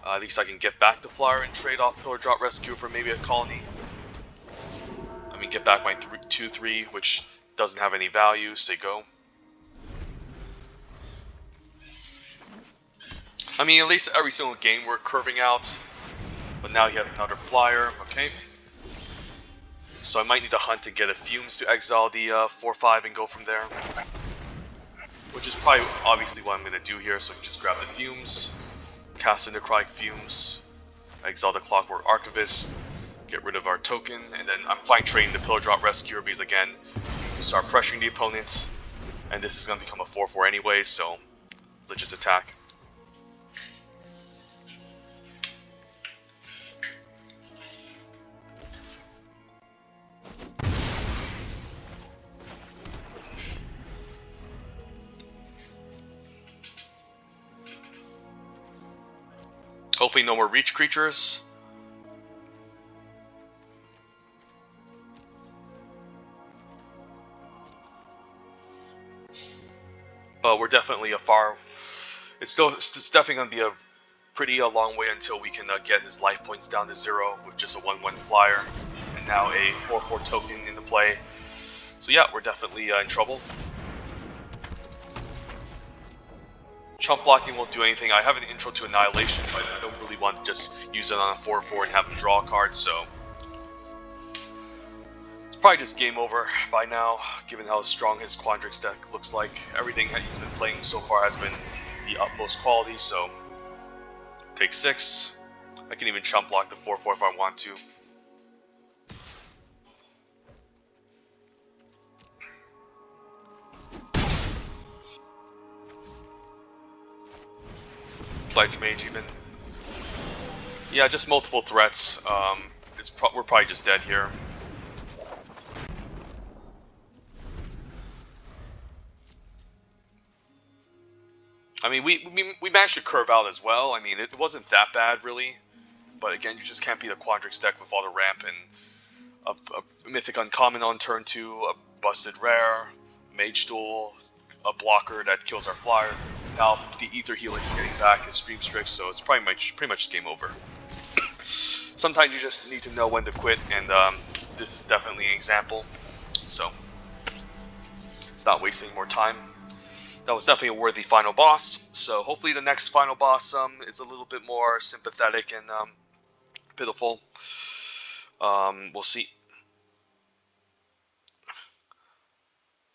At least I can get back the flyer and trade off Pillar Drop Rescue for maybe a colony. I mean, get back my 2/3, which doesn't have any value. Say go. I mean, at least every single game we're curving out. But now he has another flyer. Okay. So I might need to hunt to get a Fumes to exile the 4/5 and go from there. Which is probably obviously what I'm going to do here. So I can just grab the Fumes, cast the Necrotic Fumes, exile the Clockwork Archivist, get rid of our token, and then I'm fine trading the Pillar Drop Rescuer because again, you start pressuring the opponent, and this is going to become a 4/4 anyway, so let's just attack. Hopefully no more reach creatures. But we're definitely it's definitely going to be a pretty long way until we can get his life points down to 0 with just a 1/1 flyer. And now a 4/4 token into play. So yeah, we're definitely in trouble. Chump blocking won't do anything. I have an intro to Annihilation, but I don't really want to just use it on a 4/4 and have him draw a card, so it's probably just game over by now, given how strong his Quandrix deck looks like. Everything that he's been playing so far has been the utmost quality, so take 6. I can even chump block the 4/4 if I want to. Pledge Mage even. Yeah, just multiple threats. We're probably just dead here. I mean, we managed to curve out as well. I mean, it wasn't that bad really, but again, you just can't beat a Quandrix deck with all the ramp and a Mythic Uncommon on turn 2, a busted rare, Mage Duel, a blocker that kills our flyer. Now the Ether Helix getting back his Dream Strix, so it's pretty much game over. Sometimes you just need to know when to quit, and this is definitely an example. So it's not wasting more time. That was definitely a worthy final boss. So hopefully the next final boss is a little bit more sympathetic and pitiful. We'll see.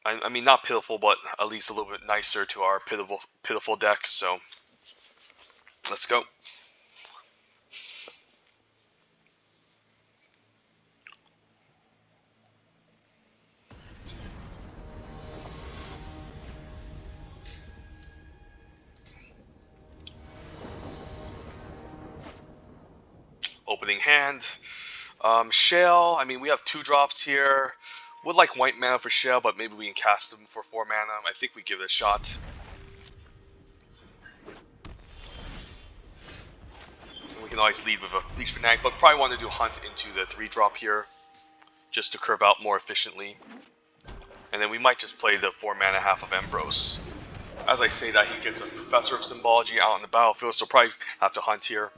I mean, not pitiful, but at least a little bit nicer to our pitiful deck. So let's go. opening hand. Shale, I mean, we have 2 drops here. Would like white mana for Shale, but maybe we can cast them for 4 mana. I think we give it a shot. We can always lead with a Leech Fanatic, but probably want to do Hunt into the 3-drop here, just to curve out more efficiently. And then we might just play the 4 mana half of Embrose. As I say that, he gets a Professor of Symbology out on the battlefield, so probably have to Hunt here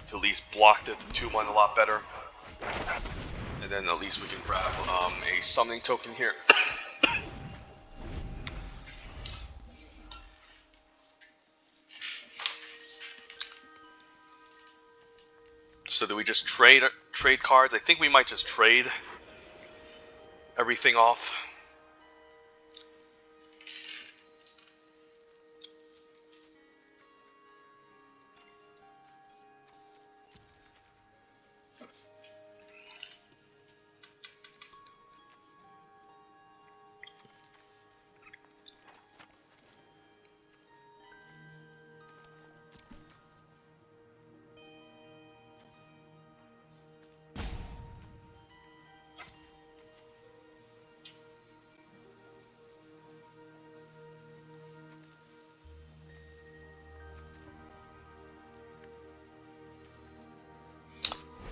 to at least block the 2-1 a lot better. And then at least we can grab a Summoning Token here. So do we just trade cards? I think we might just trade everything off.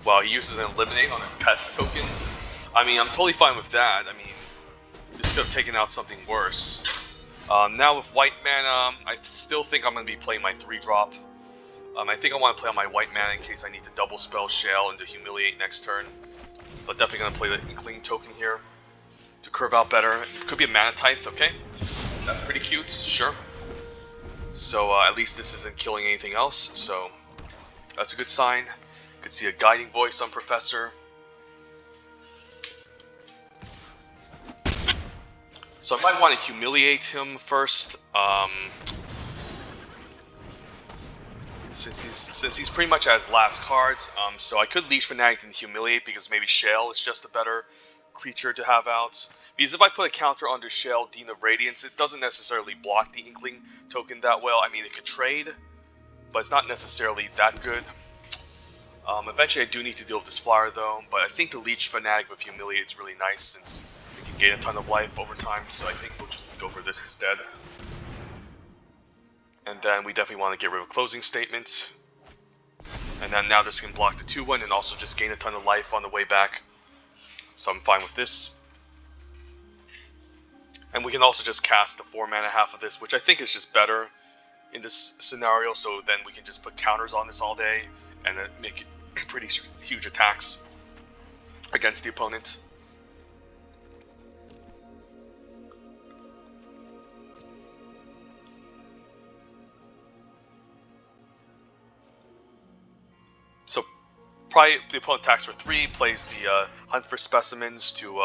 Wow, he uses an Eliminate on a Pest token. I mean, I'm totally fine with that. I mean, this could have taken out something worse. Now with white mana, I still think I'm going to be playing my 3-drop. I think I want to play on my white mana in case I need to double spell Shale and to Humiliate next turn. But definitely going to play the Inkling token here to curve out better. It could be a Mana Tithe, okay? That's pretty cute, sure. So at least this isn't killing anything else, so that's a good sign. Could see a Guiding Voice on Professor. So I might want to Humiliate him first. Since he's pretty much has last cards, so I could Leech Fanatic and Humiliate because maybe Shale is just a better creature to have out. Because if I put a counter under Shale, Dean of Radiance, it doesn't necessarily block the Inkling token that well. I mean, it could trade, but it's not necessarily that good. Eventually I do need to deal with this flyer though, but I think the Leech Fanatic with Humiliate is really nice since we can gain a ton of life over time, so I think we'll just go for this instead. And then we definitely want to get rid of Closing Statement. And then now this can block the 2-1 and also just gain a ton of life on the way back. So I'm fine with this. And we can also just cast the 4 mana half of this, which I think is just better in this scenario, so then we can just put counters on this all day and then make pretty huge attacks against the opponent. So probably the opponent attacks for 3, plays the Hunt for Specimens to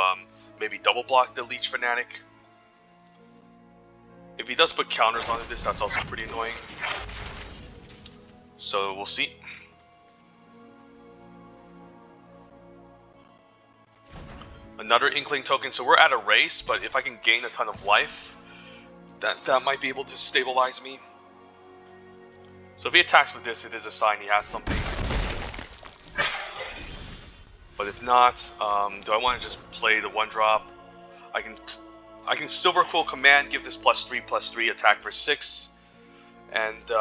maybe double block the Leech Fanatic. If he does put counters on this, that's also pretty annoying. So we'll see. Another Inkling token, so we're at a race, but if I can gain a ton of life, that might be able to stabilize me. So if he attacks with this, it is a sign he has something. But if not, do I want to just play the 1-drop? I can Silverquill Command, give this +3/+3 attack for 6, and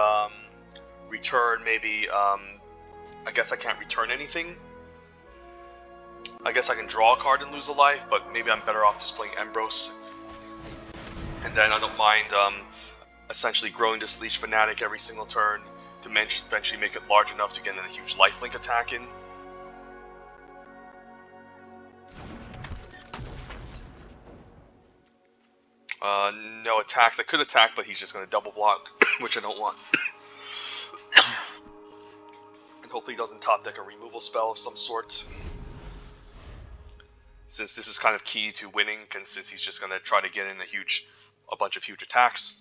return maybe. I guess I can't return anything. I guess I can draw a card and lose a life, but maybe I'm better off just playing Embrose. And then I don't mind essentially growing this Leech Fanatic every single turn to eventually make it large enough to get a huge lifelink attack in. No attacks. I could attack, but he's just going to double block, which I don't want. And hopefully he doesn't top deck a removal spell of some sort. Since this is kind of key to winning, and since he's just going to try to get in a bunch of huge attacks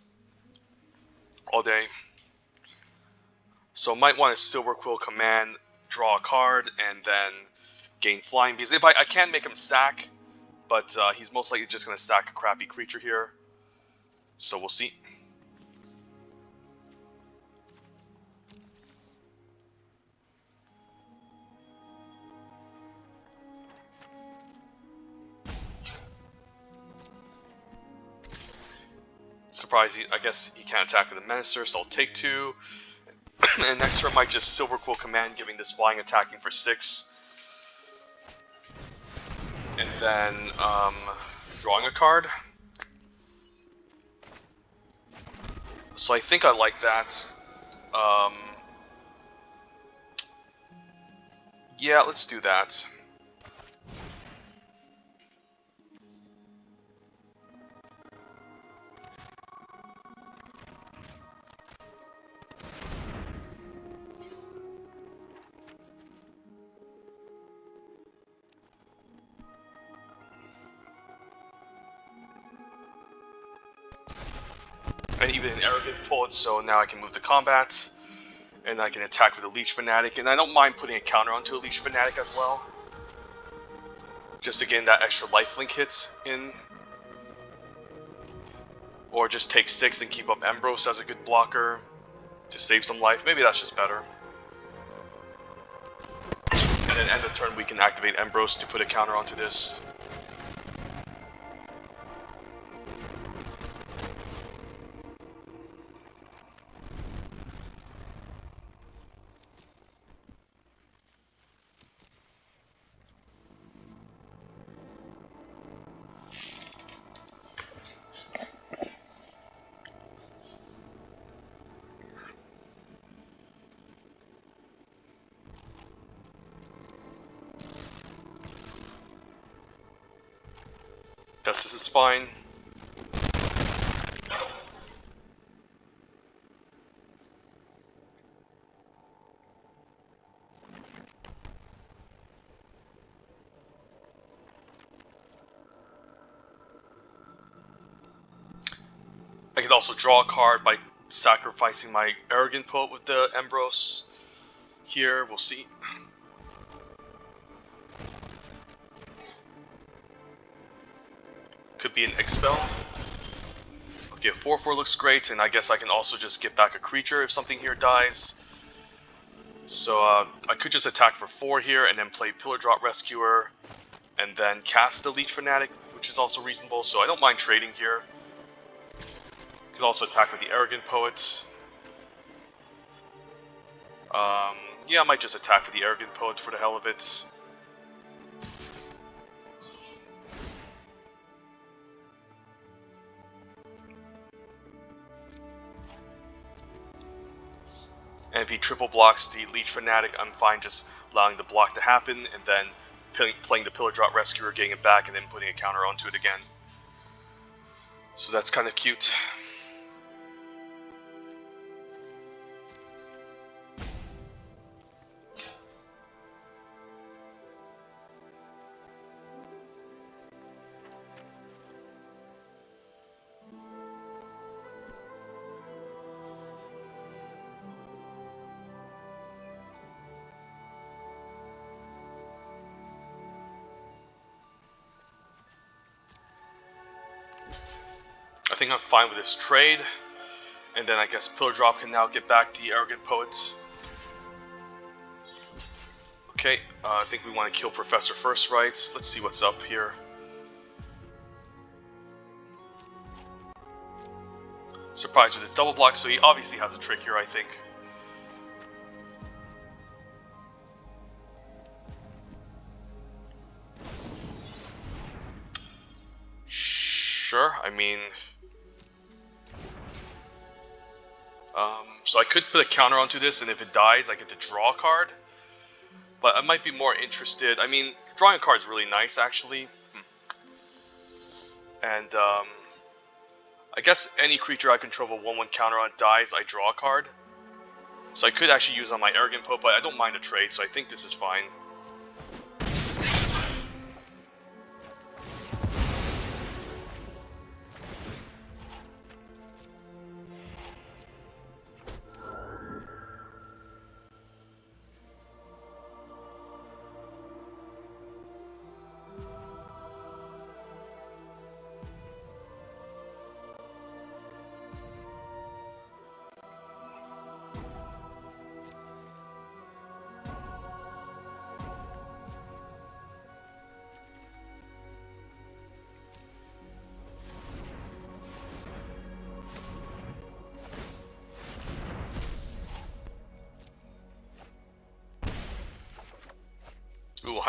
all day. So I might want to Silverquill Command, draw a card, and then gain flying. Because if I can make him sack, but he's most likely just going to stack a crappy creature here. So we'll see. Surprise, I guess he can't attack with a Menacer, so I'll take 2. And next turn might just Silverquill command, giving this flying attacking for 6. And then drawing a card. So I think I like that. Yeah, let's do that. And even an arrogant poet, so now I can move to combat. And I can attack with a Leech Fanatic, and I don't mind putting a counter onto a Leech Fanatic as well. Just to gain that extra lifelink hit in. Or just take 6 and keep up Embrose as a good blocker to save some life. Maybe that's just better. And then end of turn we can activate Embrose to put a counter onto this. Guess this is fine. I could also draw a card by sacrificing my Arrogant Poet with the Embrose. Here, we'll see. Could be an Expel. Okay, 4/4 looks great, and I guess I can also just get back a creature if something here dies. So I could just attack for 4 here, and then play Pillar Drop Rescuer, and then cast the Leech Fanatic, which is also reasonable, so I don't mind trading here. Could also attack with the Arrogant Poet. Yeah, I might just attack with the Arrogant Poet for the hell of it. And if he triple blocks the Leech Fanatic, I'm fine just allowing the block to happen, and then playing the Pillar Drop Rescuer, getting it back, and then putting a counter onto it again. So that's kind of cute. I think I'm fine with this trade, and then I guess Pillar Drop can now get back the Arrogant Poets. Okay, I think we want to kill Professor first, right? Let's see what's up here. Surprised with his double block, so he obviously has a trick here, I think. Sure, I mean... so I could put a counter onto this, and if it dies, I get to draw a card. But I might be more interested... I mean, drawing a card is really nice, actually. And, I guess any creature I control with a 1/1 counter on dies, I draw a card. So I could actually use on my Arrogant Pope, but I don't mind a trade, so I think this is fine.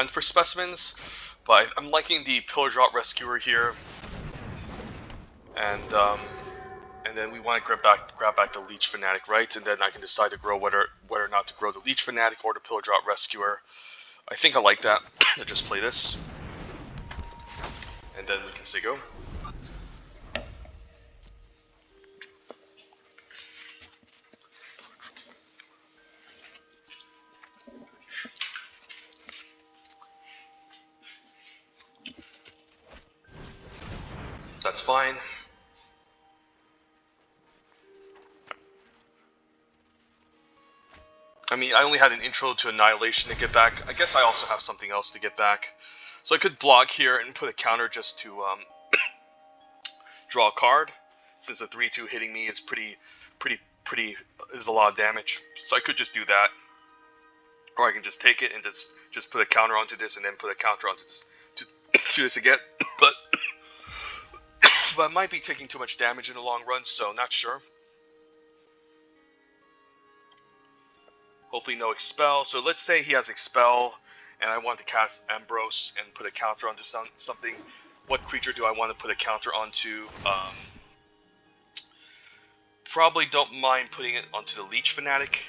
hunt for specimens, but I'm liking the Pillar Drop Rescuer here, and then we want to grab back the Leech Fanatic, right? And then I can decide to grow whether or not to grow the Leech Fanatic or the Pillar Drop Rescuer. I think I like that. To just play this, and then we can say go. That's fine. I mean, I only had an intro to Annihilation to get back. I guess I also have something else to get back. So I could block here and put a counter just to draw a card, since the 3/2 hitting me is pretty is a lot of damage. So I could just do that, or I can just take it and just put a counter onto this and then put a counter onto this to this again. But I might be taking too much damage in the long run, so not sure. Hopefully no Expel. So let's say he has Expel, and I want to cast Ambrose and put a counter onto something. What creature do I want to put a counter onto? Probably don't mind putting it onto the Leech Fanatic.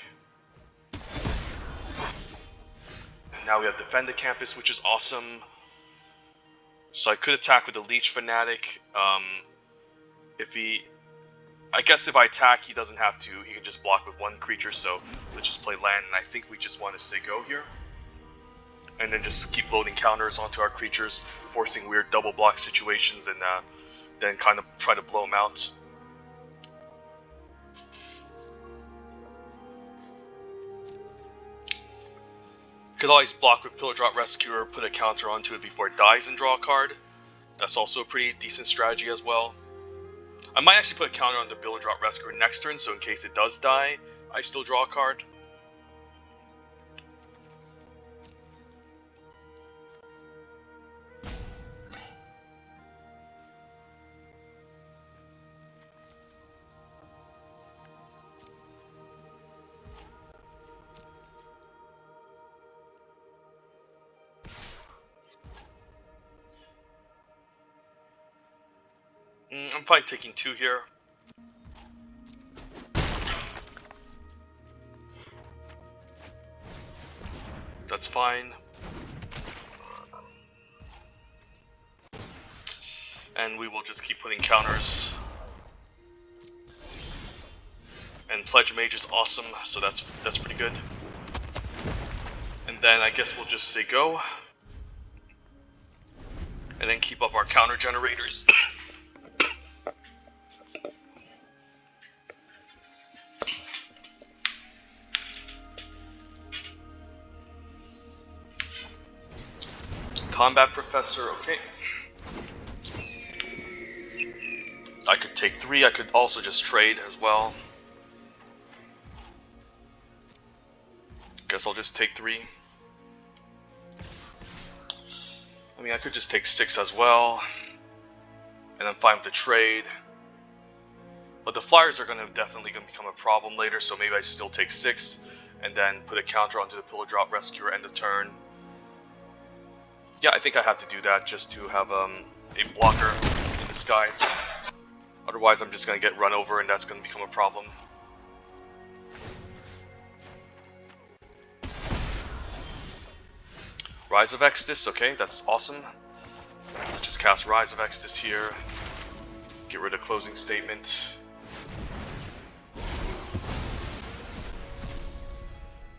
And now we have Defend the Campus, which is awesome. So I could attack with the Leech Fanatic. I guess if I attack, he doesn't have to. He can just block with one creature, so let's just play land, and I think we just want to say go here. And then just keep loading counters onto our creatures, forcing weird double block situations, and then kind of try to blow them out. Could always block with Pillar Drop Rescuer, put a counter onto it before it dies and draw a card. That's also a pretty decent strategy as well. I might actually put a counter on the Pillar Drop Rescuer next turn, so in case it does die, I still draw a card. I'm fine taking 2 here. That's fine. And we will just keep putting counters. And Pledge Mage is awesome, so that's pretty good. And then I guess we'll just say go. And then keep up our counter generators. Combat Professor, okay. I could take 3, I could also just trade as well. Guess I'll just take 3. I mean, I could just take 6 as well. And I'm fine with the trade. But the flyers are definitely gonna become a problem later, so maybe I still take 6 and then put a counter onto the Pillar Drop Rescuer end of turn. Yeah, I think I have to do that just to have a blocker in disguise. Otherwise, I'm just going to get run over and that's going to become a problem. Rise of Exodus, okay, that's awesome. Just cast Rise of Exodus here. Get rid of Closing Statement.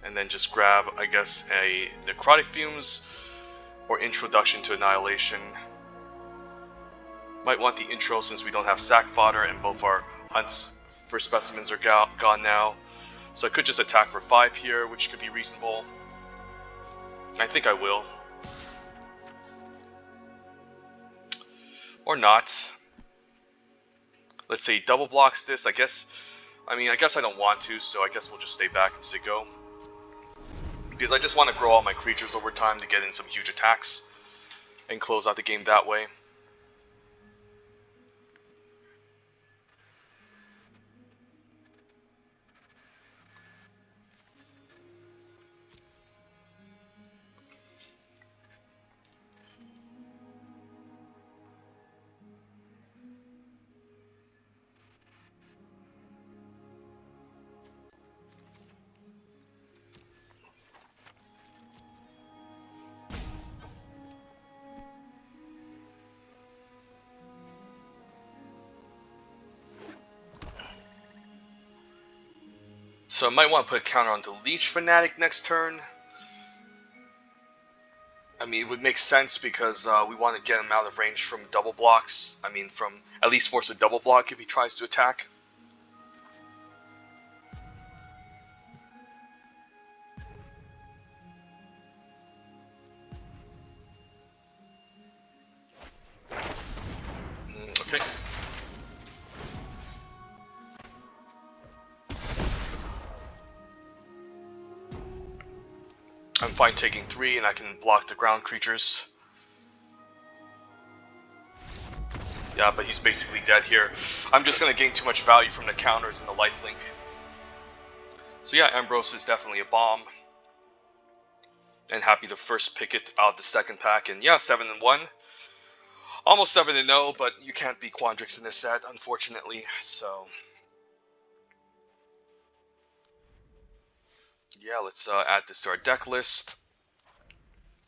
And then just grab, I guess, a Necrotic Fumes or Introduction to Annihilation. Might want the intro since we don't have sack fodder and both our hunts for specimens are gone now. So I could just attack for 5 here, which could be reasonable. I think I will. Or not. Let's say he double blocks this. I guess I don't want to, so I guess we'll just stay back and say go. Because I just want to grow all my creatures over time to get in some huge attacks and close out the game that way. So I might want to put a counter on the Leech Fanatic next turn. I mean, it would make sense because we want to get him out of range from double blocks. I mean, from at least force a double block if he tries to attack. Okay. I'm fine taking 3, and I can block the ground creatures. Yeah, but he's basically dead here. I'm just going to gain too much value from the counters and the lifelink. So yeah, Ambrose is definitely a bomb. And happy to first pick it out of the second pack. And yeah, 7-1. Almost 7-0, but you can't beat Quandrix in this set, unfortunately. So yeah, let's add this to our deck list.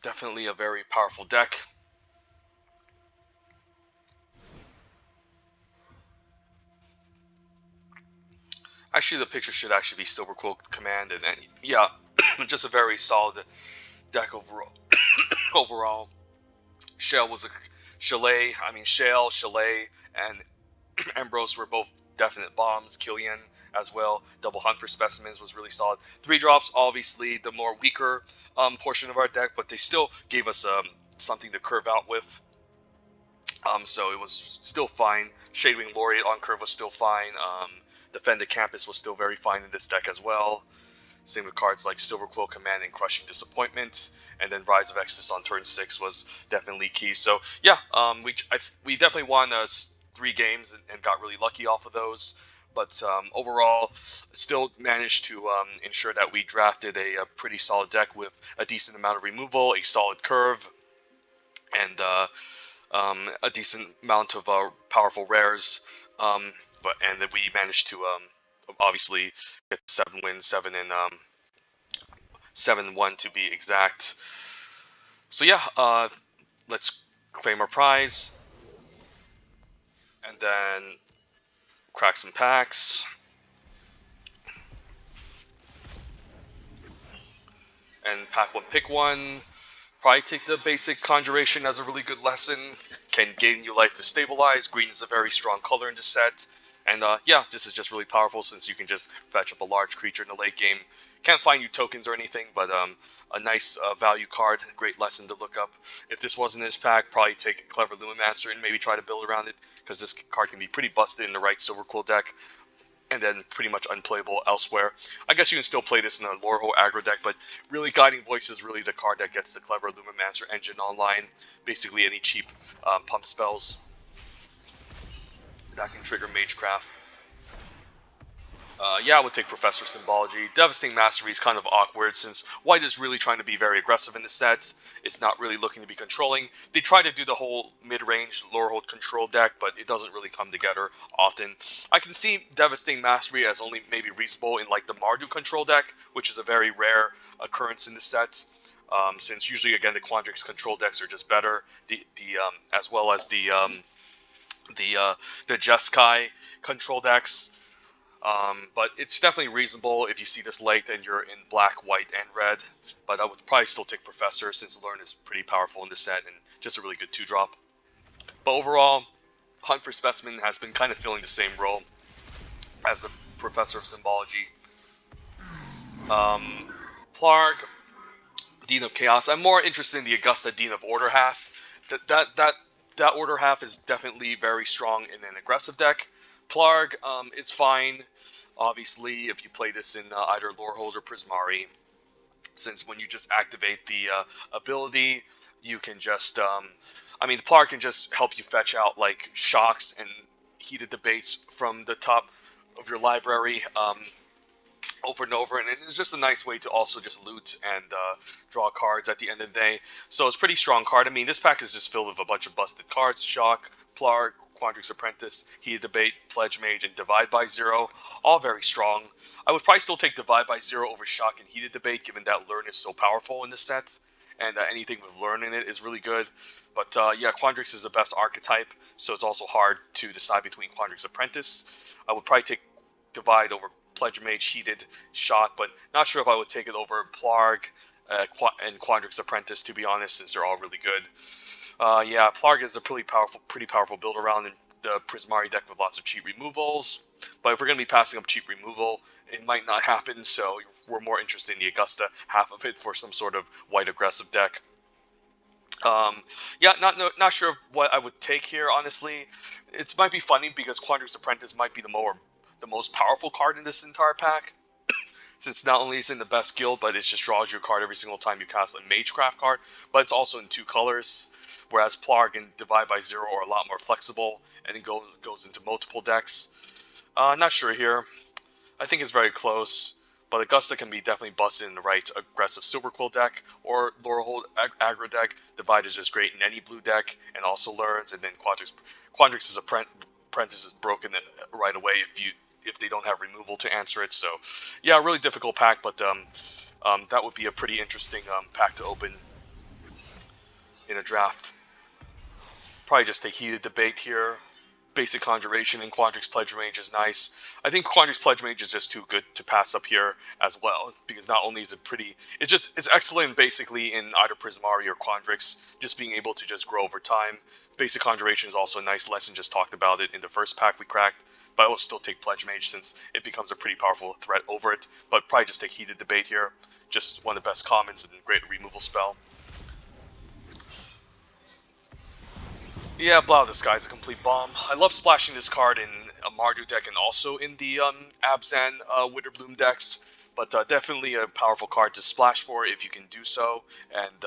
Definitely a very powerful deck. Actually, the picture should actually be Silverquill Command, and then, yeah, just a very solid deck overall. Overall, Shale was a Chalet. I mean, Shale, Chalet, and Ambrose were both definite bombs. Killian as well. Double Hunt for Specimens was really solid. 3 drops, obviously the more weaker portion of our deck, but they still gave us something to curve out with. So it was still fine. Shadewing Laureate on curve was still fine. Defended Campus was still very fine in this deck as well. Same with cards like Silverquill Command and Crushing Disappointment, and then Rise of Exodus on turn 6 was definitely key. So yeah, we definitely won 3 games and got really lucky off of those. But overall, still managed to ensure that we drafted a pretty solid deck with a decent amount of removal, a solid curve, and a decent amount of powerful rares. And then we managed to obviously get 7 wins, 7-1 to be exact. So yeah, let's claim our prize, and then crack some packs, and pack 1, pick 1. Probably take the basic Conjuration as a really good lesson. Can gain you life to stabilize. Green is a very strong color in this set. And yeah, this is just really powerful since you can just fetch up a large creature in the late game. Can't find you tokens or anything, but a nice value card, great lesson to look up. If this wasn't in this pack, probably take Clever Lumimancer and maybe try to build around it, because this card can be pretty busted in the right Silverquill deck, and then pretty much unplayable elsewhere. I guess you can still play this in a Lorehold aggro deck, but really Guiding Voice is really the card that gets the Clever Lumimancer engine online. Basically any cheap pump spells that can trigger Magecraft. Yeah, I would take Professor Symbology. Devastating Mastery is kind of awkward since White is really trying to be very aggressive in the set. It's not really looking to be controlling. They try to do the whole mid-range Lorehold control deck, but it doesn't really come together often. I can see Devastating Mastery as only maybe reasonable in like the Mardu control deck, which is a very rare occurrence in the set. Since usually again the Quandrix control decks are just better. As well as the Jeskai control decks. But it's definitely reasonable if you see this late and you're in black, white, and red. But I would probably still take Professor since Learn is pretty powerful in this set and just a really good 2-drop. But overall, Hunt for Specimen has been kind of filling the same role as the Professor of Symbology. Plarg, Dean of Chaos. I'm more interested in the Augusta Dean of Order half. That Order half is definitely very strong in an aggressive deck. Plarg, it's fine, obviously, if you play this in either Lorehold or Prismari, since when you just activate the ability, you can just, I mean, the Plarg can just help you fetch out, like, Shocks and Heated Debates from the top of your library over and over, and it's just a nice way to also just loot and draw cards at the end of the day. So it's a pretty strong card. I mean, this pack is just filled with a bunch of busted cards. Shock, Plarg, Quandrix Apprentice, Heated Debate, Pledge Mage, and Divide by Zero. All very strong. I would probably still take Divide by Zero over Shock and Heated Debate, given that Learn is so powerful in this set. And anything with Learn in it is really good. But yeah, Quandrix is the best archetype, so it's also hard to decide between Quandrix Apprentice. I would probably take Divide over Pledge Mage Heated Shot, but not sure if I would take it over Plarg and Quandrix Apprentice, to be honest, since they're all really good. Yeah, Plarg is a pretty powerful build around in the Prismari deck with lots of cheap removals. But if we're going to be passing up cheap removal, it might not happen, so we're more interested in the Augusta half of it for some sort of white aggressive deck. Yeah, not sure what I would take here, honestly. It might be funny because Quandrix Apprentice might be the most powerful card in this entire pack, since not only is it in the best guild, but it just draws you a card every single time you cast a Magecraft card, but it's also in 2 colors, whereas Plarg and Divide by 0 are a lot more flexible, and it goes into multiple decks. Not sure here. I think it's very close, but Augusta can be definitely busted in the right aggressive Silverquill deck, or Laurelhold aggro deck. Divide is just great in any blue deck, and also learns, and then Quandrix's Apprentice is broken right away if they don't have removal to answer it. So, yeah, really difficult pack, but that would be a pretty interesting pack to open in a draft. Probably just a heated debate here. Basic Conjuration and Quandrix Pledge Mage is nice. I think Quandrix Pledge Mage is just too good to pass up here as well, because not only is it pretty, it's excellent basically in either Prismari or Quandrix, just being able to just grow over time. Basic Conjuration is also a nice lesson, just talked about it in the first pack we cracked, but I will still take Pledge Mage since it becomes a pretty powerful threat over it, but probably just take Heated Debate here. Just one of the best commons and great removal spell. Yeah, Blow the Sky is a complete bomb. I love splashing this card in a Mardu deck and also in the Abzan Witterbloom decks, but definitely a powerful card to splash for if you can do so, and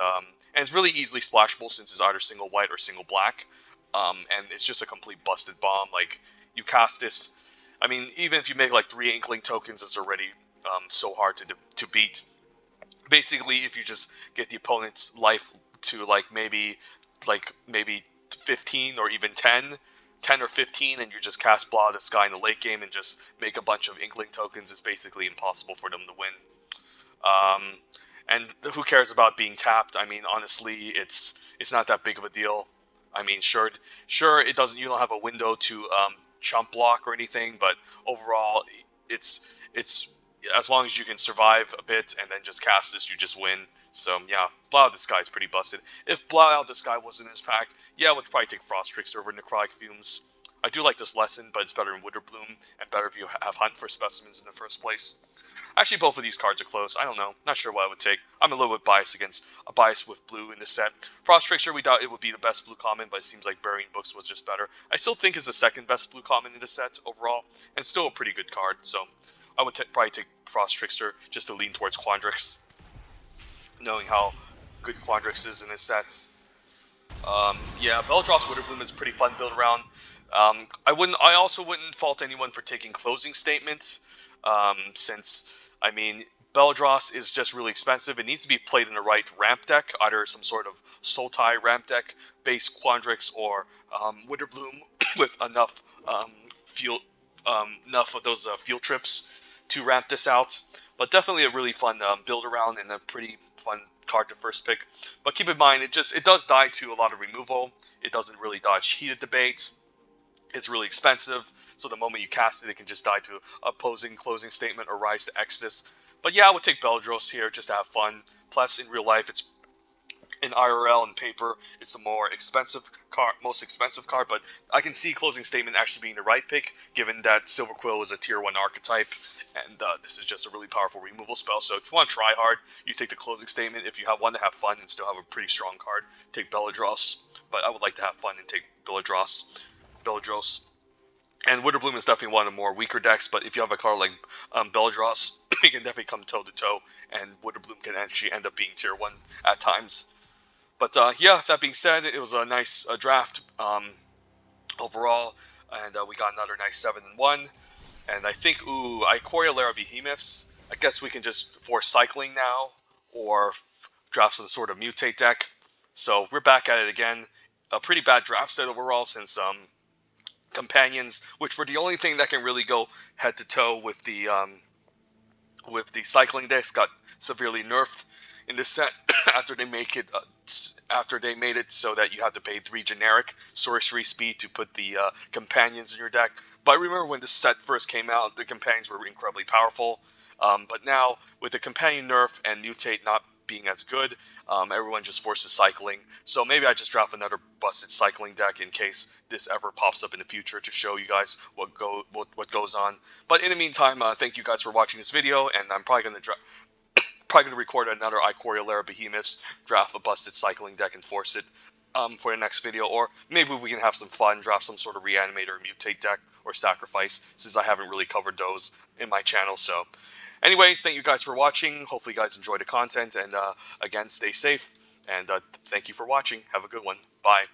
it's really easily splashable since it's either single white or single black, and it's just a complete busted bomb. Like, you cast this, I mean, even if you make like 3 Inkling tokens, it's already so hard to beat. Basically, if you just get the opponent's life to maybe 15 or even 10 or 15, and you just cast Blow the Sky in the late game and just make a bunch of Inkling tokens, it's basically impossible for them to win. And who cares about being tapped? I mean, honestly, it's not that big of a deal. I mean, sure, it doesn't. You don't have a window to chump block or anything, but overall, it's as long as you can survive a bit and then just cast this, you just win. So yeah, Blow Out the Sky is pretty busted. If Blow Out the Sky wasn't in this pack, yeah, I would probably take Frost Trickster over Necrotic Fumes. I do like this lesson, but it's better in Witterbloom, and better if you have Hunt for Specimens in the first place. Actually, both of these cards are close. I don't know. Not sure what I would take. I'm a little bit biased with blue in this set. Frost Trickster, we thought it would be the best blue common, but it seems like Burying Books was just better. I still think it's the second best blue common in the set overall, and still a pretty good card, so I would probably take Frost Trickster just to lean towards Quandrix, knowing how good Quandrix is in this set. Yeah, Beldross Witterbloom is a pretty fun build around. I also wouldn't fault anyone for taking Closing Statement, since, I mean, Beldross is just really expensive. It needs to be played in the right ramp deck, either some sort of Sultai ramp deck, base Quandrix, or Witterbloom with enough enough of those field trips to ramp this out. But definitely a really fun build around and a pretty fun card to first pick. But keep in mind, it does die to a lot of removal. It doesn't really dodge Heated Debate. It's really expensive, so the moment you cast it, it can just die to opposing Closing Statement or Rise to Exodus. But yeah, I would take Beldross here just to have fun. Plus, in real life, it's in IRL and paper, it's the most expensive card, but I can see Closing Statement actually being the right pick, given that Silverquill is a tier 1 archetype, and this is just a really powerful removal spell. So if you want to try want to take the Closing Statement. If you want to have fun and still have a pretty strong card, take Beldross. But I would like to have fun and take Beldross. And Witterbloom is definitely one of the more weaker decks, but if you have a card like Beldross, you can definitely come toe-to-toe, and Witterbloom can actually end up being tier 1 at times. But yeah, that being said, it was a nice draft overall, and we got another nice 7-1. And I think, Ikoria Behemoths. I guess we can just force cycling now, or draft some sort of mutate deck. So we're back at it again. A pretty bad draft set overall, since Companions, which were the only thing that can really go head to toe with the cycling decks, got severely nerfed in this set after they made it so that you have to pay 3 generic sorcery speed to put the companions in your deck. But I remember when this set first came out, the companions were incredibly powerful. But now, with the companion nerf and mutate not being as good, everyone just forces cycling. So maybe I just draft another busted cycling deck in case this ever pops up in the future to show you guys what goes on. But in the meantime, thank you guys for watching this video, and I'm probably gonna record another Ikoria Behemoths, draft a busted cycling deck and force it for the next video, or maybe we can have some fun, draft some sort of reanimate or mutate deck or sacrifice, since I haven't really covered those in my channel. So anyways, thank you guys for watching. Hopefully you guys enjoy the content, and again, stay safe, and thank you for watching. Have a good one. Bye.